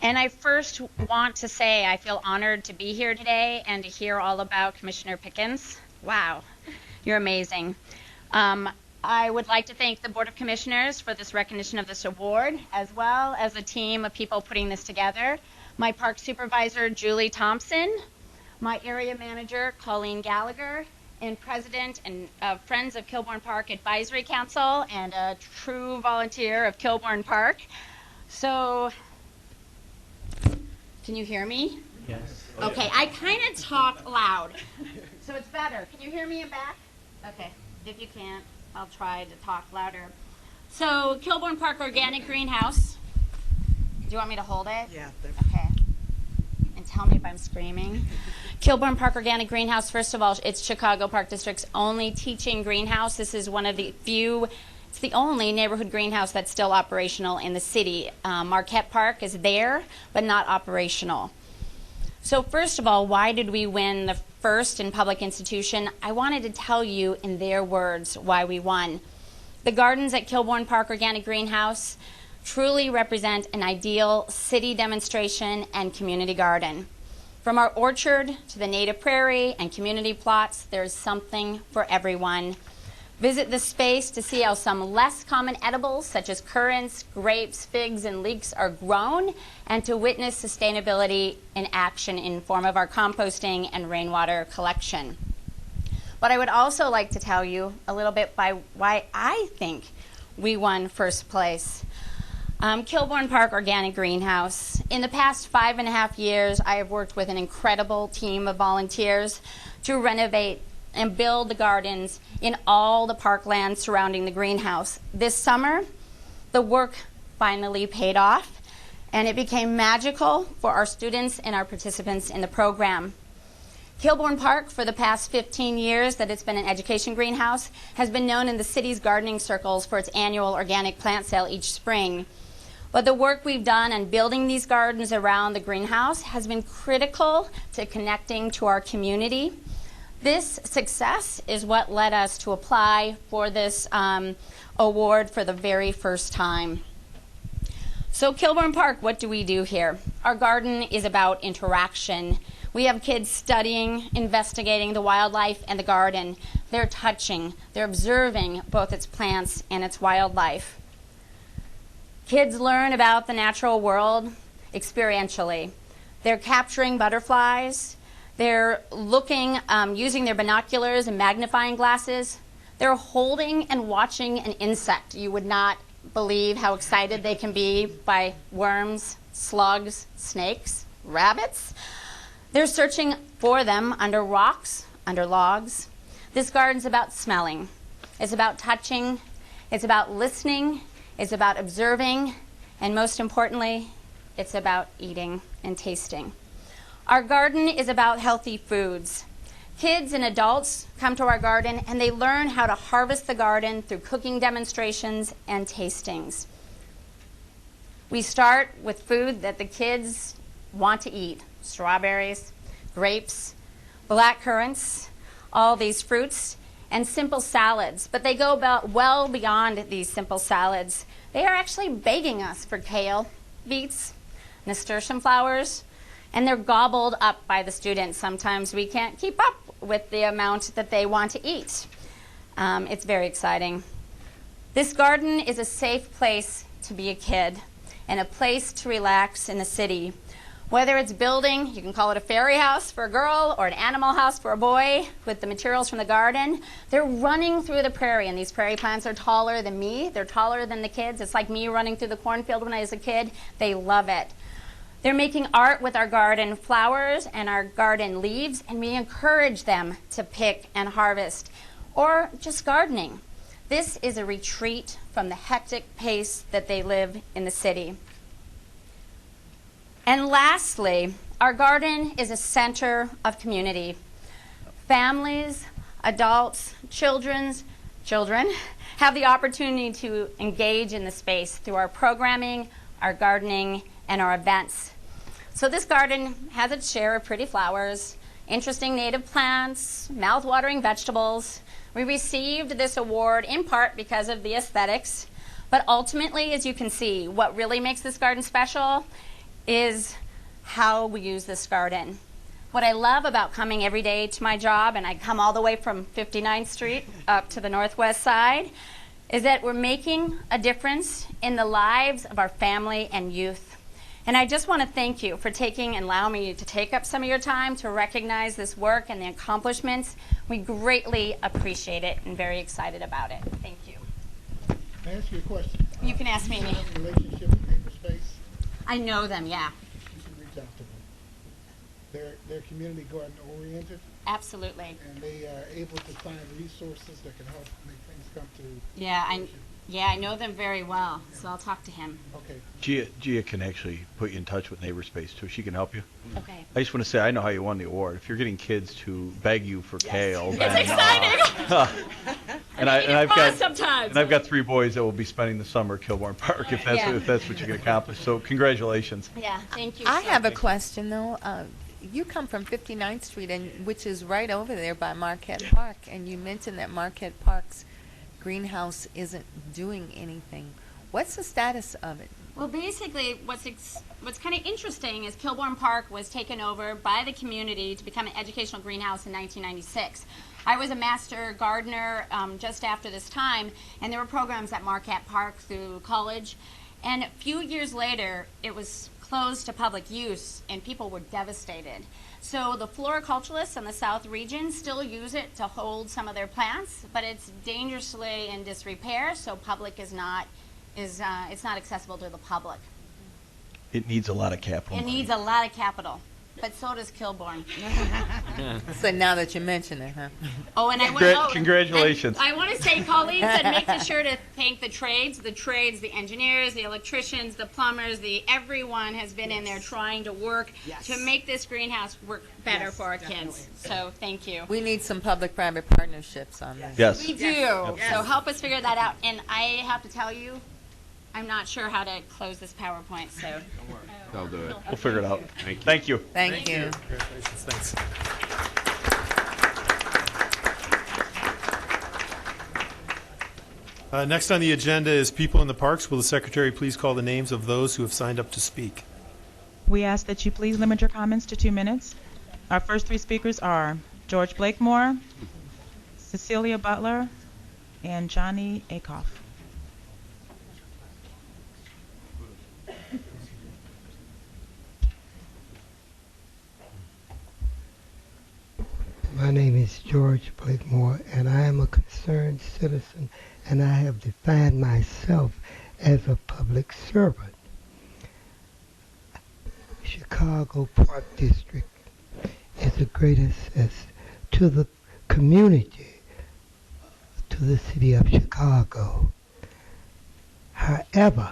And I first want to say I feel honored to be here today and to hear all about Commissioner Pickens. Wow, you're amazing. I would like to thank the Board of Commissioners for this recognition of this award, as well as the team of people putting this together. My park supervisor, Julie Thompson, my area manager, Colleen Gallagher, and president and Friends of Kilbourne Park Advisory Council, and a true volunteer of Kilbourne Park. So, can you hear me? Yes. Okay, I kind of talk loud, so it's better. Can you hear me in back? Okay, if you can't, I'll try to talk louder. So, Kilbourne Park Organic Greenhouse. Do you want me to hold it? Yeah. Okay. And tell me if I'm screaming. Kilbourne Park Organic Greenhouse, first of all, it's Chicago Park District's only teaching greenhouse. This is one of the few, it's the only neighborhood greenhouse that's still operational in the city. Marquette Park is there, but not operational. So first of all, why did we win the first in public institution? I wanted to tell you in their words why we won. The gardens at Kilbourne Park Organic Greenhouse truly represent an ideal city demonstration and community garden. From our orchard to the native prairie and community plots, there's something for everyone. Visit the space to see how some less common edibles such as currants, grapes, figs, and leeks are grown, and to witness sustainability in action in form of our composting and rainwater collection. But I would also like to tell you a little bit by why I think we won first place. Kilbourne Park Organic Greenhouse. In the past 5.5 years, I have worked with an incredible team of volunteers to renovate and build the gardens in all the parklands surrounding the greenhouse. This summer, the work finally paid off, and it became magical for our students and our participants in the program. Kilbourne Park, for the past 15 years that it's been an education greenhouse, has been known in the city's gardening circles for its annual organic plant sale each spring. But the work we've done on building these gardens around the greenhouse has been critical to connecting to our community. This success is what led us to apply for this award for the very first time. So Kilbourne Park, what do we do here? Our garden is about interaction. We have kids studying, investigating the wildlife and the garden. They're touching, they're observing both its plants and its wildlife. Kids learn about the natural world experientially. They're capturing butterflies. They're looking, using their binoculars and magnifying glasses. They're holding and watching an insect. You would not believe how excited they can be by worms, slugs, snakes, rabbits. They're searching for them under rocks, under logs. This garden's about smelling. It's about touching. It's about listening. It's about observing. And most importantly, it's about eating and tasting. Our garden is about healthy foods. Kids and adults come to our garden and they learn how to harvest the garden through cooking demonstrations and tastings. We start with food that the kids want to eat: strawberries, grapes, black currants, all these fruits, and simple salads. But they go well beyond these simple salads. They are actually begging us for kale, beets, nasturtium flowers, and they're gobbled up by the students. Sometimes we can't keep up with the amount that they want to eat. It's very exciting. This garden is a safe place to be a kid and a place to relax in the city. Whether it's building, you can call it a fairy house for a girl or an animal house for a boy with the materials from the garden, they're running through the prairie, and these prairie plants are taller than me. They're taller than the kids. It's like me running through the cornfield when I was a kid. They love it. They're making art with our garden flowers and our garden leaves, and we encourage them to pick and harvest, or just gardening. This is a retreat from the hectic pace that they live in the city. And lastly, our garden is a center of community. Families, adults, children have the opportunity to engage in the space through our programming, our gardening, and our events. So this garden has its share of pretty flowers, interesting native plants, mouth-watering vegetables. We received this award in part because of the aesthetics, but ultimately, as you can see, what really makes this garden special is how we use this garden. What I love about coming every day to my job, and I come all the way from 59th Street up to the northwest side, is that we're making a difference in the lives of our family and youth. And I just want to thank you for taking and allowing me to take up some of your time to recognize this work and the accomplishments. We greatly appreciate it and very excited about it. Thank you. Can I ask you a question? You can ask me. Do you have a relationship with Makerspace? I know them, yeah. You should reach out to them. They're community garden oriented. Absolutely. And they are able to find resources that can help make things come to Yeah, I know them very well, so I'll talk to him. Okay. Gia can actually put you in touch with Neighborspace too. She can help you. Okay. I just want to say I know how you won the award. If you're getting kids to beg you for kale, It's then, exciting. and I've got 3 boys that will be spending the summer at Kilbourne Park if that's what you can accomplish. So congratulations. Yeah, thank you. I have a question, though. You come from 59th Street, which is right over there by Marquette Park, and you mentioned that Marquette Park's greenhouse isn't doing anything. What's the status of it? Well, basically, what's kind of interesting is Kilbourne Park was taken over by the community to become an educational greenhouse in 1996. I was a master gardener just after this time, and there were programs at Marquette Park through college. And a few years later, it was closed to public use, and people were devastated. So the floriculturists in the South region still use it to hold some of their plants, but it's dangerously in disrepair, so public it's not accessible to the public. It needs a lot of capital. It needs a lot of capital, but so does Kilbourne. So now that you mention it, huh? Oh, and I want Congratulations. I want to say, colleagues, and make sure to thank the trades, the engineers, the electricians, the plumbers, everyone has been in there trying to work to make this greenhouse work better for our kids. So thank you. We need some public-private partnerships on this. Yes. We do. So help us figure that out. And I have to tell you, I'm not sure how to close this PowerPoint, so. I'll do it. We'll figure it out. Thank you. Thank you. Congratulations. Thanks. Next on the agenda is people in the parks. Will the secretary please call the names of those who have signed up to speak? We ask that you please limit your comments to 2 minutes. Our first 3 speakers are George Blakemore, Cecilia Butler, and Johnny Akoff. My name is George Blakemore, and I am a concerned citizen, and I have defined myself as a public servant. Chicago Park District is a great assist to the community, to the city of Chicago. However,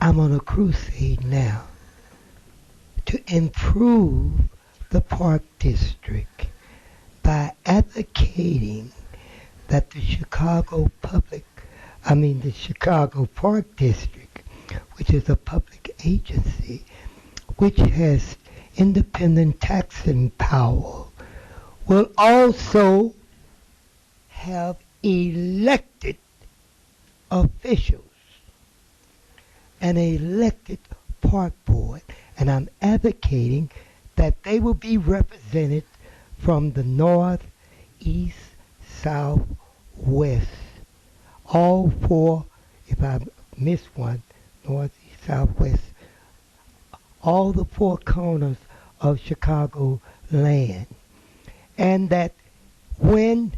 I'm on a crusade now to improve the Park District by advocating that the Chicago Park District, which is a public agency, which has independent taxing power, will also have elected officials, an elected park board, and I'm advocating that they will be represented from the north, east, south, west. All 4, if I miss one, north, east, south, west, all the 4 corners of Chicago land. And that when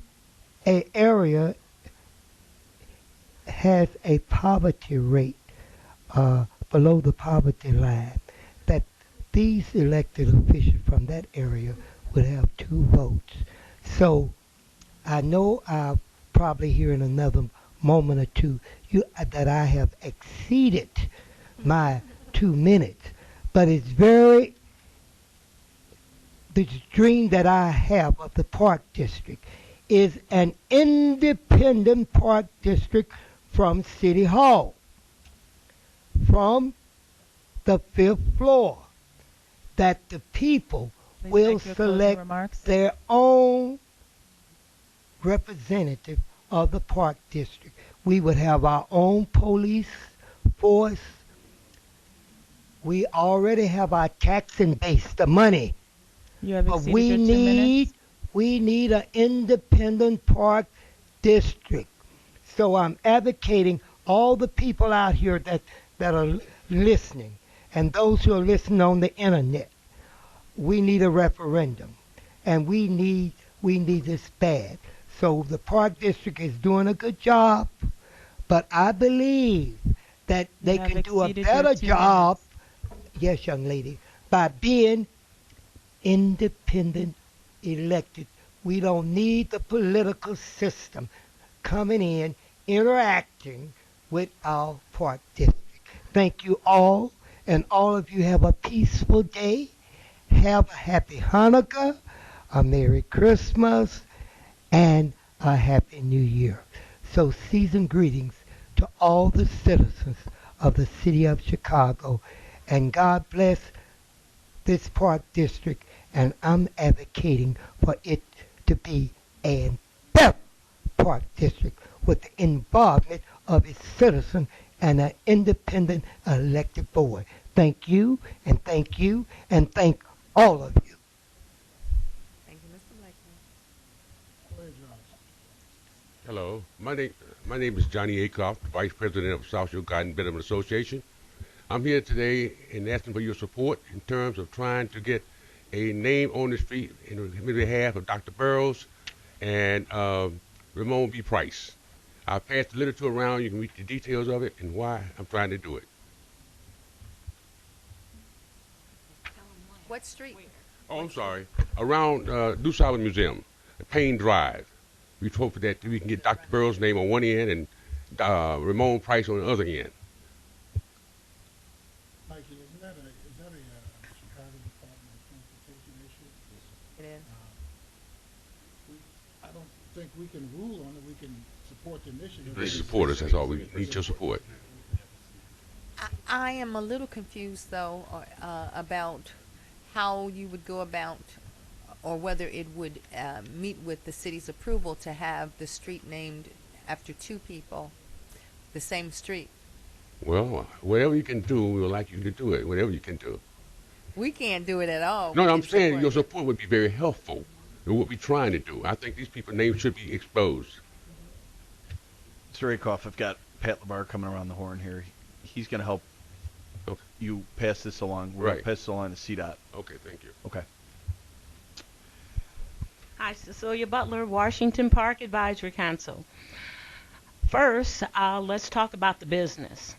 an area has a poverty rate below the poverty line, that these elected officials from that area would have 2 votes. So I know I'll probably hear in another moment or two that I have exceeded my 2 minutes, but it's the dream that I have of the Park District is an independent Park District from City Hall, from the 5th floor, that the people will select their own representative of the Park District. We would have our own police force. We already have our taxing base, the money. You have But exceeded your 2 minutes. we need an independent Park District. So I'm advocating all the people out here that are listening, and those who are listening on the internet. We need a referendum, and we need this bad. So the Park District is doing a good job, but I believe that they can do a better job, yes, young lady, by being independent elected. We don't need the political system coming in, interacting with our Park District. Thank you all, and all of you have a peaceful day. Have a happy Hanukkah, a Merry Christmas, and a Happy New Year. So season greetings to all the citizens of the city of Chicago, and God bless this Park District, and I'm advocating for it to be a better Park District with the involvement of its citizens and an independent elected board. Thank you, and thank you, and thank all of you. Thank you, Mr. Blakeman. Hello, my name is Johnny Acoff, Vice President of South Shore Garden Betterment Association. I'm here today and asking for your support in terms of trying to get a name on the street in behalf of Dr. Burroughs and Ramon B. Price. I've passed the literature around. You can read the details of it and why I'm trying to do it. What street? Oh, I'm sorry. Around DuSable Museum, Payne Drive. We hope that we can get Dr. Burroughs' name on one end and Ramon Price on the other end. Mikey, is that a Chicago Department of Transportation issue? It is. I don't think we can rule on it. We can support the initiative. They support us. That's all. We need your support. I am a little confused, though, about how you would go about, or whether it would meet with the city's approval to have the street named after two people, the same street. Well, whatever you can do, we would like you to do it. Whatever you can do. We can't do it at all. No, I'm saying your support would be very helpful in what we're trying to do. I think these people's names should be exposed. Mr. Rakoff, I've got Pat Labar coming around the horn here. He's going to help you pass this along. We're going to pass this along to CDOT. Okay, thank you. Okay. Hi, Cecilia Butler, Washington Park Advisory Council. First, let's talk about the business.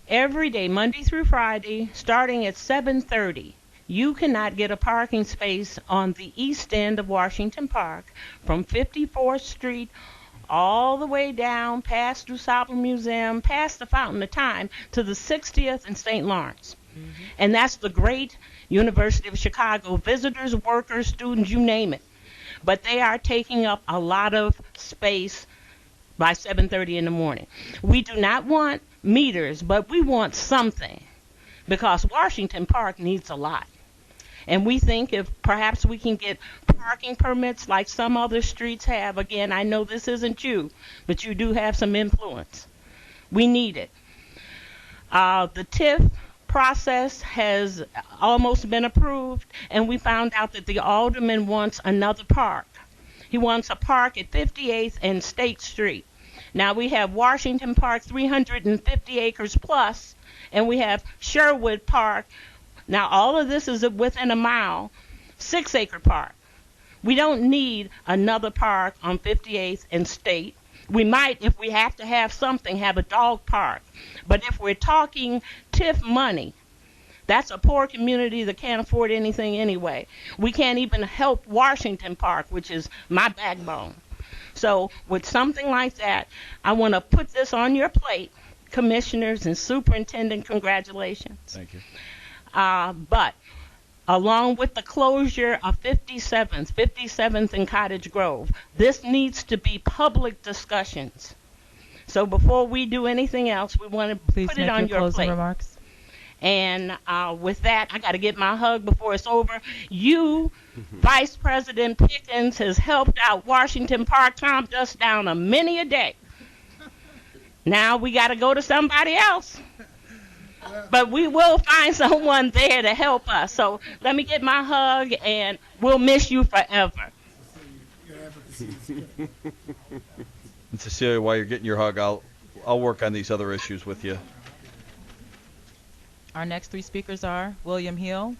Every day, Monday through Friday, starting at 7:30, you cannot get a parking space on the east end of Washington Park from 54th Street all the way down past DuSable Museum, past the Fountain of Time, to the 60th and St. Lawrence. And that's the great University of Chicago, visitors, workers, students, you name it. But they are taking up a lot of space by 7:30 in the morning. We do not want meters, but we want something, because Washington Park needs a lot. And we think if perhaps we can get parking permits like some other streets have. Again, I know this isn't you, but you do have some influence. We need it. The TIF process has almost been approved, and we found out that the alderman wants another park. He wants a park at 58th and State Street. Now we have Washington Park, 350 acres plus, and we have Sherwood Park. Now all of this is within a mile, 6-acre park. We don't need another park on 58th and State. We might, if we have to have something, have a dog park. But if we're talking TIF money, that's a poor community that can't afford anything anyway. We can't even help Washington Park, which is my backbone. So with something like that, I want to put this on your plate, commissioners and superintendent, congratulations. Thank you. But along with the closure of 57th and Cottage Grove, this needs to be public discussions. So before we do anything else, we want to Please put make it on your your closing plate. remarks. And with that, I got to get my hug before it's over. You, Vice President Pickens, has helped out Washington Park, calmed us down a many a day. Now we got to go to somebody else. But we will find someone there to help us. So let me get my hug, and we'll miss you forever. And Cecilia, while you're getting your hug, I'll work on these other issues with you. Our next three speakers are William Hill,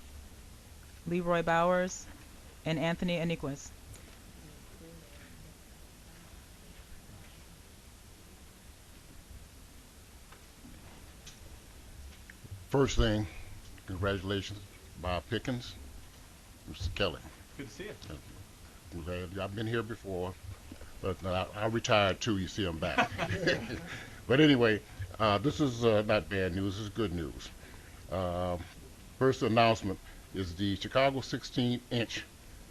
Leroy Bowers, and Anthony Aniquis. First thing, congratulations, Bob Pickens, Mr. Kelly. Good to see you. I'm glad I've been here before, but I retired too. You see, I'm back. But anyway, this is not bad news. This is good news. First announcement is the Chicago 16-inch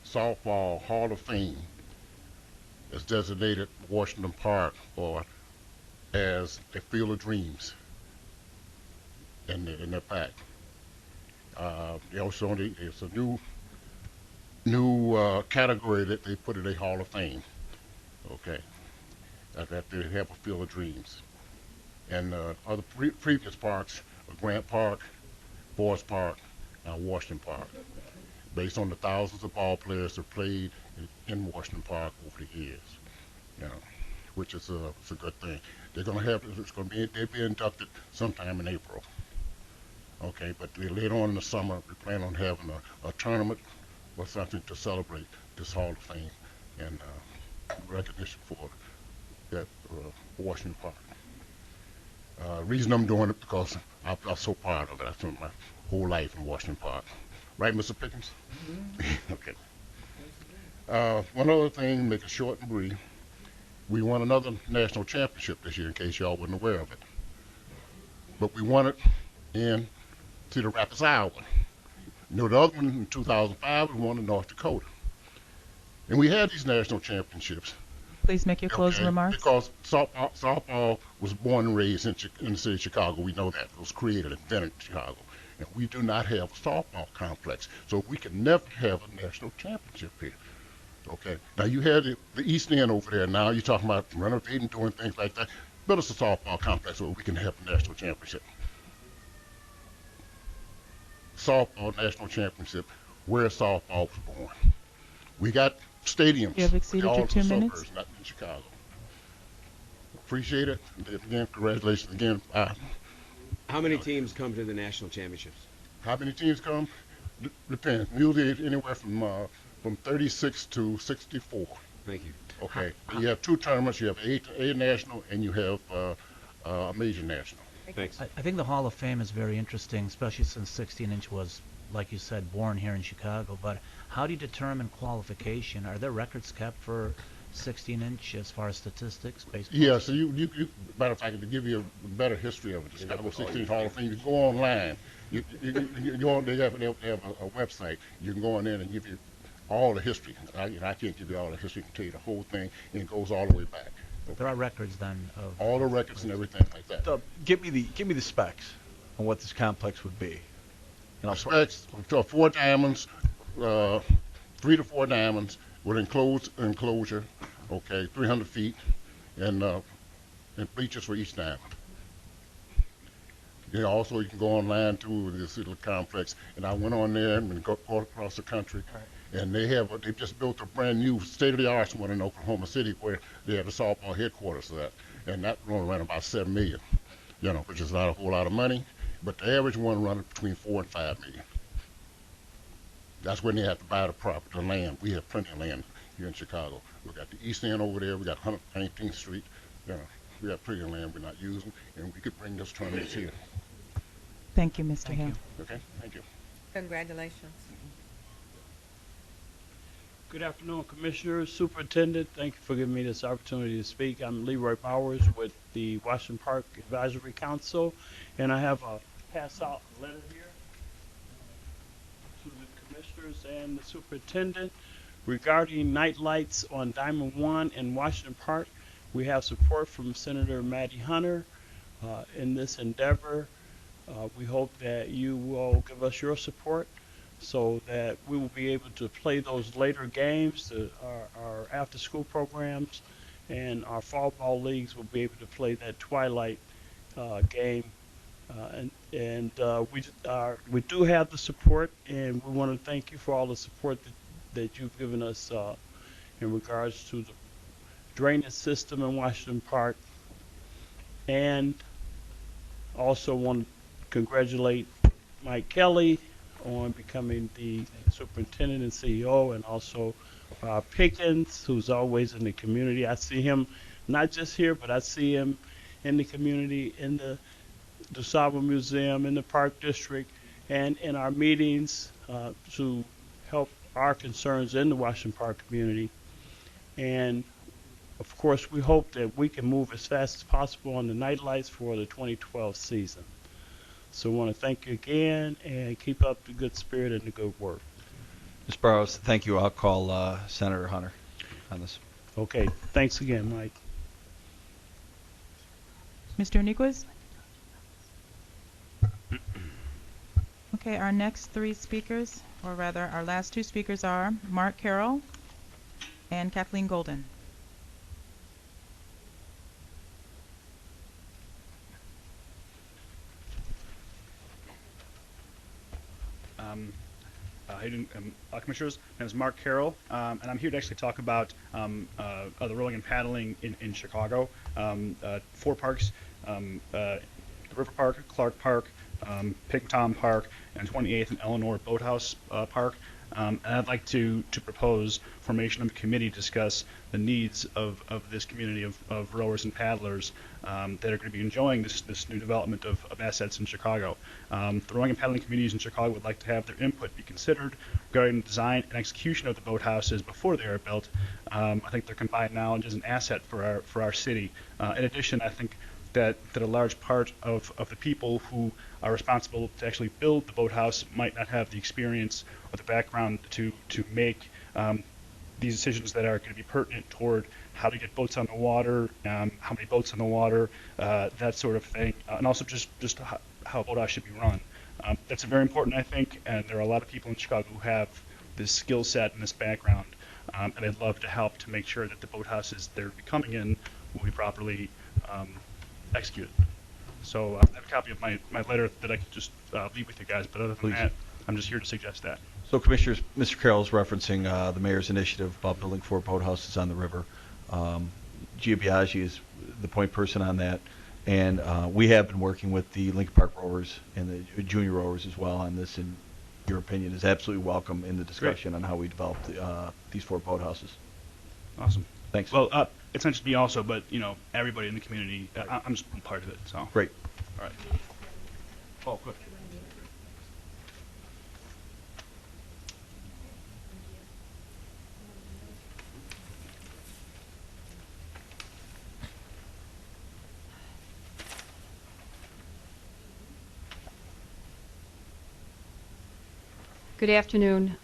softball Hall of Fame is designated Washington Park or as a Field of Dreams in their pack. Also, it's a new category that they put in a Hall of Fame. Okay. that they have a Field of Dreams. And other previous parks are Grant Park, Forest Park, and Washington Park, based on the thousands of ball players that played in Washington Park over the years, you know, which is it's a good thing. They're going to have, they'll be inducted sometime in April. Okay, but later on in the summer, we plan on having a tournament or something to celebrate this Hall of Fame and recognition for that Washington Park. Reason I'm doing it because I'm so proud of it. I spent my whole life in Washington Park. Right, Mr. Pickens? Mm-hmm. Okay. One other thing, make it short and brief. We won another national championship this year, in case y'all wasn't aware of it. But we won it in Cedar Rapids, Iowa. You know, the other one in 2005, we won in North Dakota. And we had these national championships. Please make your closing remarks. Because softball was born and raised in the city of Chicago. We know that. It was created and invented in Chicago. And we do not have a softball complex. So we can never have a national championship here. Okay. Now you have the East End over there. Now you're talking about renovating, doing things like that. Build us a softball complex where we can have a national championship. Softball national championship, where softball was born. We got stadiums. You have exceeded all your 2 suburbs, minutes. not in Chicago. Appreciate it. And again, congratulations again. How many teams come to the national championships? How many teams come? Depends. Usually anywhere from 36 to 64. Thank you. Okay. You have 2 tournaments. You have a national and you have a major national. Thanks. I think the Hall of Fame is very interesting, especially since 16-inch was, like you said, born here in Chicago. But how do you determine qualification? Are there records kept for 16-inch as far as statistics? Baseball? Yeah, so you matter of fact, to give you a better history of it, the Chicago 16 Hall of Fame, you can go online. You they have a website. You can go on there and give you all the history. I can't give you all the history. I can tell you the whole thing, and it goes all the way back. There are records then of all the records and everything like that. Give me the specs on what this complex would be. Specs: 4 diamonds, 3 to 4 diamonds with enclosure. Okay, 300 feet, and bleachers for each diamond. Yeah, also you can go online too to see the complex. And I went on there and go across the country. And they just built a brand new state-of-the-art one in Oklahoma City where they have the softball headquarters of that. And that one ran about $7 million, you know, which is not a whole lot of money. But the average one runs between $4 and $5 million. That's when they have to buy the property, the land. We have plenty of land here in Chicago. We got the East End over there. We got 119th Street. You know, we got plenty of land we're not using, and we could bring those tournaments here. Thank you, Mr. Hill. Okay, thank you. Congratulations. Good afternoon, Commissioners, Superintendent. Thank you for giving me this opportunity to speak. I'm Leroy Powers with the Washington Park Advisory Council, and I have a pass out letter here to the Commissioners and the Superintendent regarding night lights on Diamond One in Washington Park. We have support from Senator Matty Hunter in this endeavor. We hope that you will give us your support so that we will be able to play those later games, our after-school programs, and our fall ball leagues will be able to play that twilight game. We do have the support, and we want to thank you for all the support that you've given us in regards to the drainage system in Washington Park, and also want to congratulate Mike Kelly on becoming the superintendent and CEO, and also Pickens, who's always in the community. I see him not just here, but I see him in the community, in the DuSable Museum, in the Park District, and in our meetings to help our concerns in the Washington Park community. And of course, we hope that we can move as fast as possible on the night lights for the 2012 season. So I want to thank you again and keep up the good spirit and the good work. Ms. Burrows, thank you. I'll call Senator Hunter on this. Okay. Thanks again, Mike. Mr. Uniquez? Okay, our next 3 speakers, or rather our last 2 speakers are Mark Carroll and Kathleen Golden. How you doing, Commissioners? My name is Mark Carroll, and I'm here to actually talk about the rowing and paddling in Chicago. 4 parks, the River Park, Clark Park, Pig Tom Park, and 28th and Eleanor Boathouse Park. And I'd like to propose formation of a committee to discuss the needs of this community of rowers and paddlers that are going to be enjoying this new development of assets in Chicago. The rowing and paddling communities in Chicago would like to have their input be considered regarding the design and execution of the boathouses before they are built. I think their combined knowledge is an asset for our city. In addition, I think that a large part of the people who are responsible to actually build the boathouse might not have the experience or the background to make these decisions that are going to be pertinent toward how to get boats on the water, how many boats on the water, that sort of thing, and also just how a boathouse should be run. That's very important, I think, and there are a lot of people in Chicago who have this skill set and this background, and I'd love to help to make sure that the boathouses they're coming in will be properly executed. So I have a copy of my letter that I could just leave with you guys, but other than that, I'm just here to suggest that. So, Commissioners, Mr. Carroll is referencing the mayor's initiative about building 4 boathouses on the river. Gia Biaggi is the point person on that, and we have been working with the Lincoln Park rowers and the junior rowers as well on this, and your opinion is absolutely welcome in the discussion on how we develop these 4 boathouses. Awesome. Thanks. Well, it's not just me also, but everybody in the community. I'm just part of it. So great. All right. Oh, good. Good afternoon.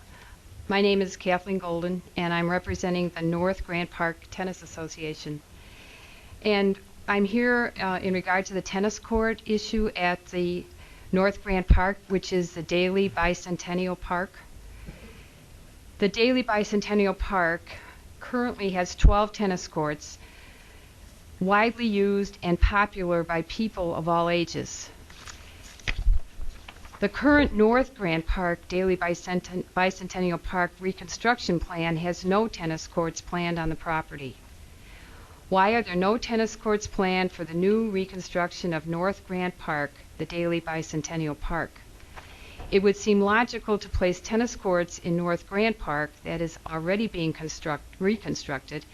My name is Kathleen Golden, and I'm representing the North Grant Park Tennis Association. And I'm here in regard to the tennis court issue at the North Grant Park, which is the Daily Bicentennial Park. The Daily Bicentennial Park currently has 12 tennis courts, widely used and popular by people of all ages. The current North Grant Park Daily Bicentennial Park reconstruction plan has no tennis courts planned on the property. Why are there no tennis courts planned for the new reconstruction of North Grant Park, the Daily Bicentennial Park? It would seem logical to place tennis courts in North Grant Park that is already being reconstructed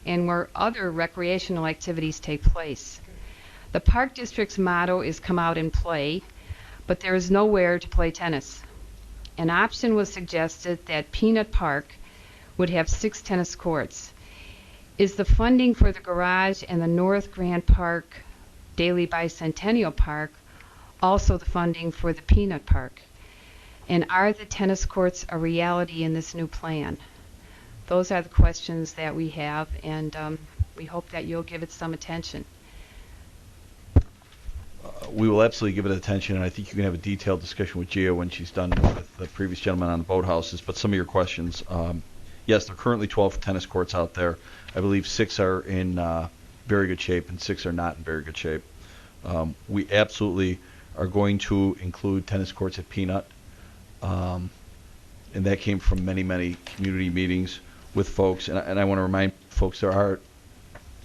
and where other recreational activities take place. The Park District's motto is "Come out and play," but there is nowhere to play tennis. An option was suggested that Peanut Park would have 6 tennis courts. Is the funding for the garage and the North Grant Park Daily Bicentennial Park also the funding for the Peanut Park? And are the tennis courts a reality in this new plan? Those are the questions that we have, and we hope that you'll give it some attention. We will absolutely give it attention, and I think you can have a detailed discussion with Gia when she's done with the previous gentleman on the boathouses. But some of your questions, yes, there are currently 12 tennis courts out there. I believe 6 are in very good shape and 6 are not in very good shape. We absolutely are going to include tennis courts at Peanut, and that came from many, many community meetings with folks. And I want to remind folks there are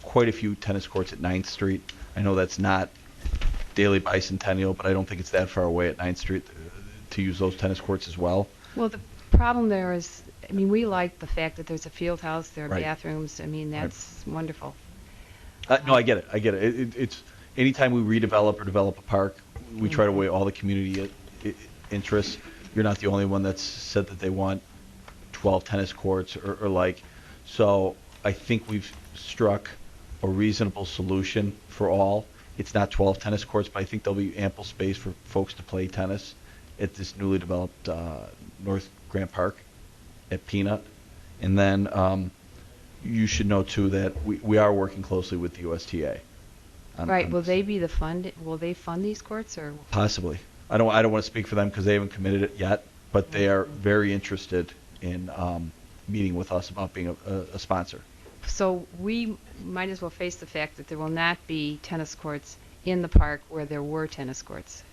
quite a few tennis courts at 9th Street. I know that's not Daily Bicentennial, but I don't think it's that far away at 9th Street to use those tennis courts as well. Well, the problem there is, I mean, we like the fact that there's a field house, there are Right. bathrooms. I mean, that's wonderful. No, I get it. It's anytime we redevelop or develop a park, we try to weigh all the community interests. You're not the only one that's said that they want 12 tennis courts or like. So I think we've struck a reasonable solution for all. It's not 12 tennis courts, but I think there'll be ample space for folks to play tennis at this newly developed North Grant Park at Peanut. And then you should know, too, that we are working closely with the USTA. Right. Will they be the fund? Will they fund these courts, or Possibly. I don't want to speak for them because they haven't committed it yet, but they are very interested in meeting with us about being a sponsor. so we might as well face the fact that there will not be tennis courts in the park where there were tennis courts.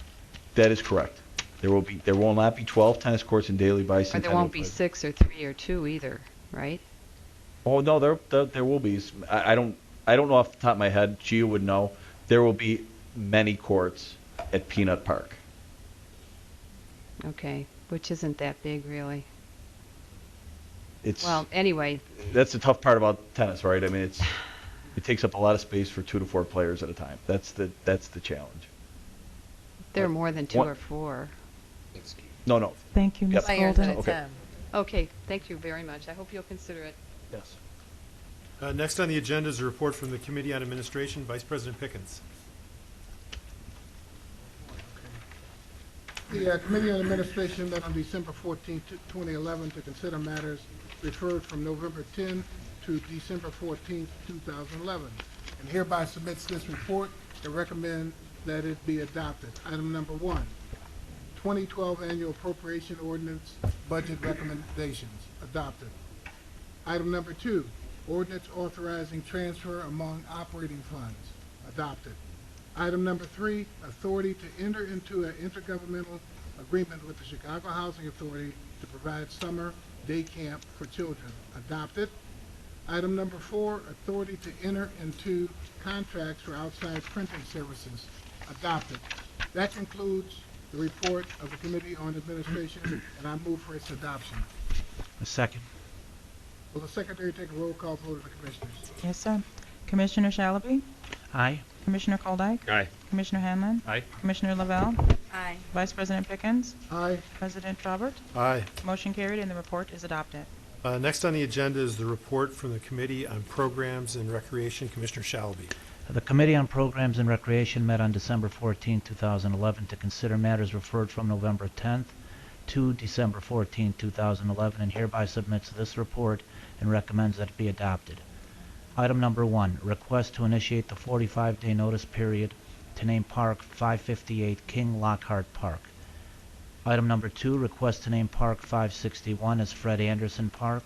That is correct. There will not be 12 tennis courts in Daly Bicentennial. Or there won't be 6 or 3 or 2 either, right? Oh no, there will be. I don't know off the top of my head. Gia would know. There will be many courts at Peanut Park. Okay, which isn't that big really. It's Well, anyway, that's the tough part about tennis, right? I mean, it takes up a lot of space for 2 to 4 players at a time. That's the challenge. there are more than 2 One- or 4. No. Thank you, Ms. Golden. Okay. Okay, thank you very much. I hope you'll consider it. Yes. Next on the agenda is a report from the Committee on Administration. Vice President Pickens. The Committee on Administration met on December 14, 2011 to consider matters referred from November 10 to December 14, 2011, and hereby submits this report and recommend that it be adopted. Item number 1, 2012 Annual Appropriation Ordinance Budget Recommendations, adopted. Item number 2, Ordinance authorizing transfer among operating funds, adopted. Item number 3, authority to enter into an intergovernmental agreement with the Chicago Housing Authority to provide summer day camp for children, adopted. Item number 4, authority to enter into contracts for outside printing services, adopted. That concludes the report of the Committee on Administration, and I move for its adoption. A second. Will the Secretary take a roll call vote of the Commissioners? Yes, sir. Commissioner Shalaby? Aye. Commissioner Koldyke? Aye. Commissioner Hanlon? Aye. Commissioner Lavelle? Aye. Vice President Pickens? Aye. President Trobert? Aye. Motion carried and the report is adopted. Next on the agenda is the report from the Committee on Programs and Recreation. Commissioner Shalaby. The Committee on Programs and Recreation met on December 14, 2011 to consider matters referred from November 10th to December 14, 2011, and hereby submits this report and recommends that it be adopted. Item number 1, request to initiate the 45-day notice period to name Park 558 King Lockhart Park. Item number 2, request to name Park 561 as Fred Anderson Park.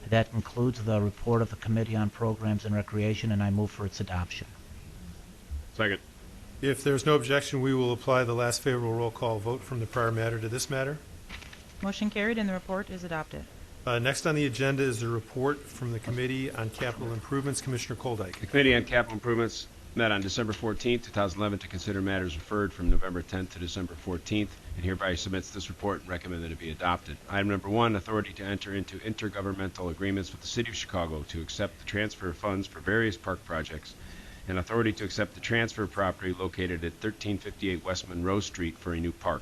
That concludes the report of the Committee on Programs and Recreation, and I move for its adoption. Second. If there's no objection, we will apply the last favorable roll call vote from the prior matter to this matter. Motion carried and the report is adopted. Next on the agenda is a report from the Committee on Capital Improvements. Commissioner Koldyke. The Committee on Capital Improvements met on December 14, 2011 to consider matters referred from November 10th to December 14th, and hereby submits this report and recommend that it be adopted. Item number 1, authority to enter into intergovernmental agreements with the City of Chicago to accept the transfer of funds for various park projects, and authority to accept the transfer of property located at 1358 West Monroe Street for a new park.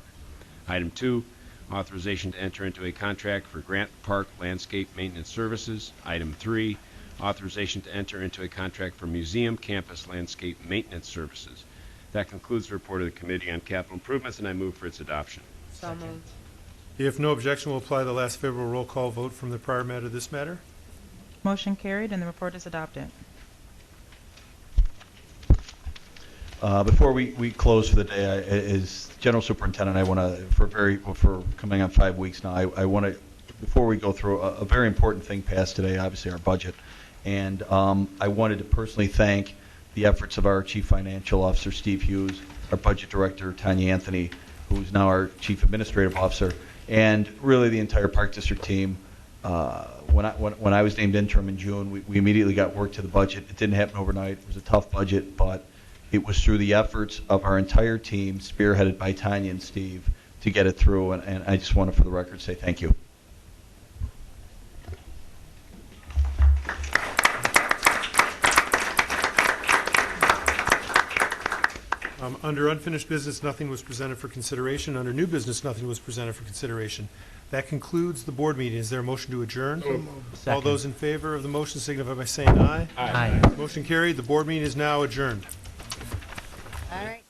Item 2, authorization to enter into a contract for Grant Park Landscape Maintenance Services. Item 3, authorization to enter into a contract for Museum Campus Landscape Maintenance Services. That concludes the report of the Committee on Capital Improvements, and I move for its adoption. So moved. If no objection, we'll apply the last favorable roll call vote from the prior matter to this matter. Motion carried and the report is adopted. Before we close for the day, as General Superintendent, I want to, for coming on 5 weeks now, I want to, before we go through, a very important thing passed today, obviously our budget, and I wanted to personally thank the efforts of our Chief Financial Officer, Steve Hughes, our Budget Director, Tanya Anthony, who's now our Chief Administrative Officer, and really the entire Park District team. When I was named interim in June, we immediately got work to the budget. It didn't happen overnight. It was a tough budget, but it was through the efforts of our entire team, spearheaded by Tanya and Steve, to get it through, and I just want to, for the record, say thank you. Under unfinished business, nothing was presented for consideration. Under new business, nothing was presented for consideration. That concludes the board meeting. Is there a motion to adjourn? All those in favor of the motion signify by saying aye. Aye. Motion carried. The board meeting is now adjourned. All right.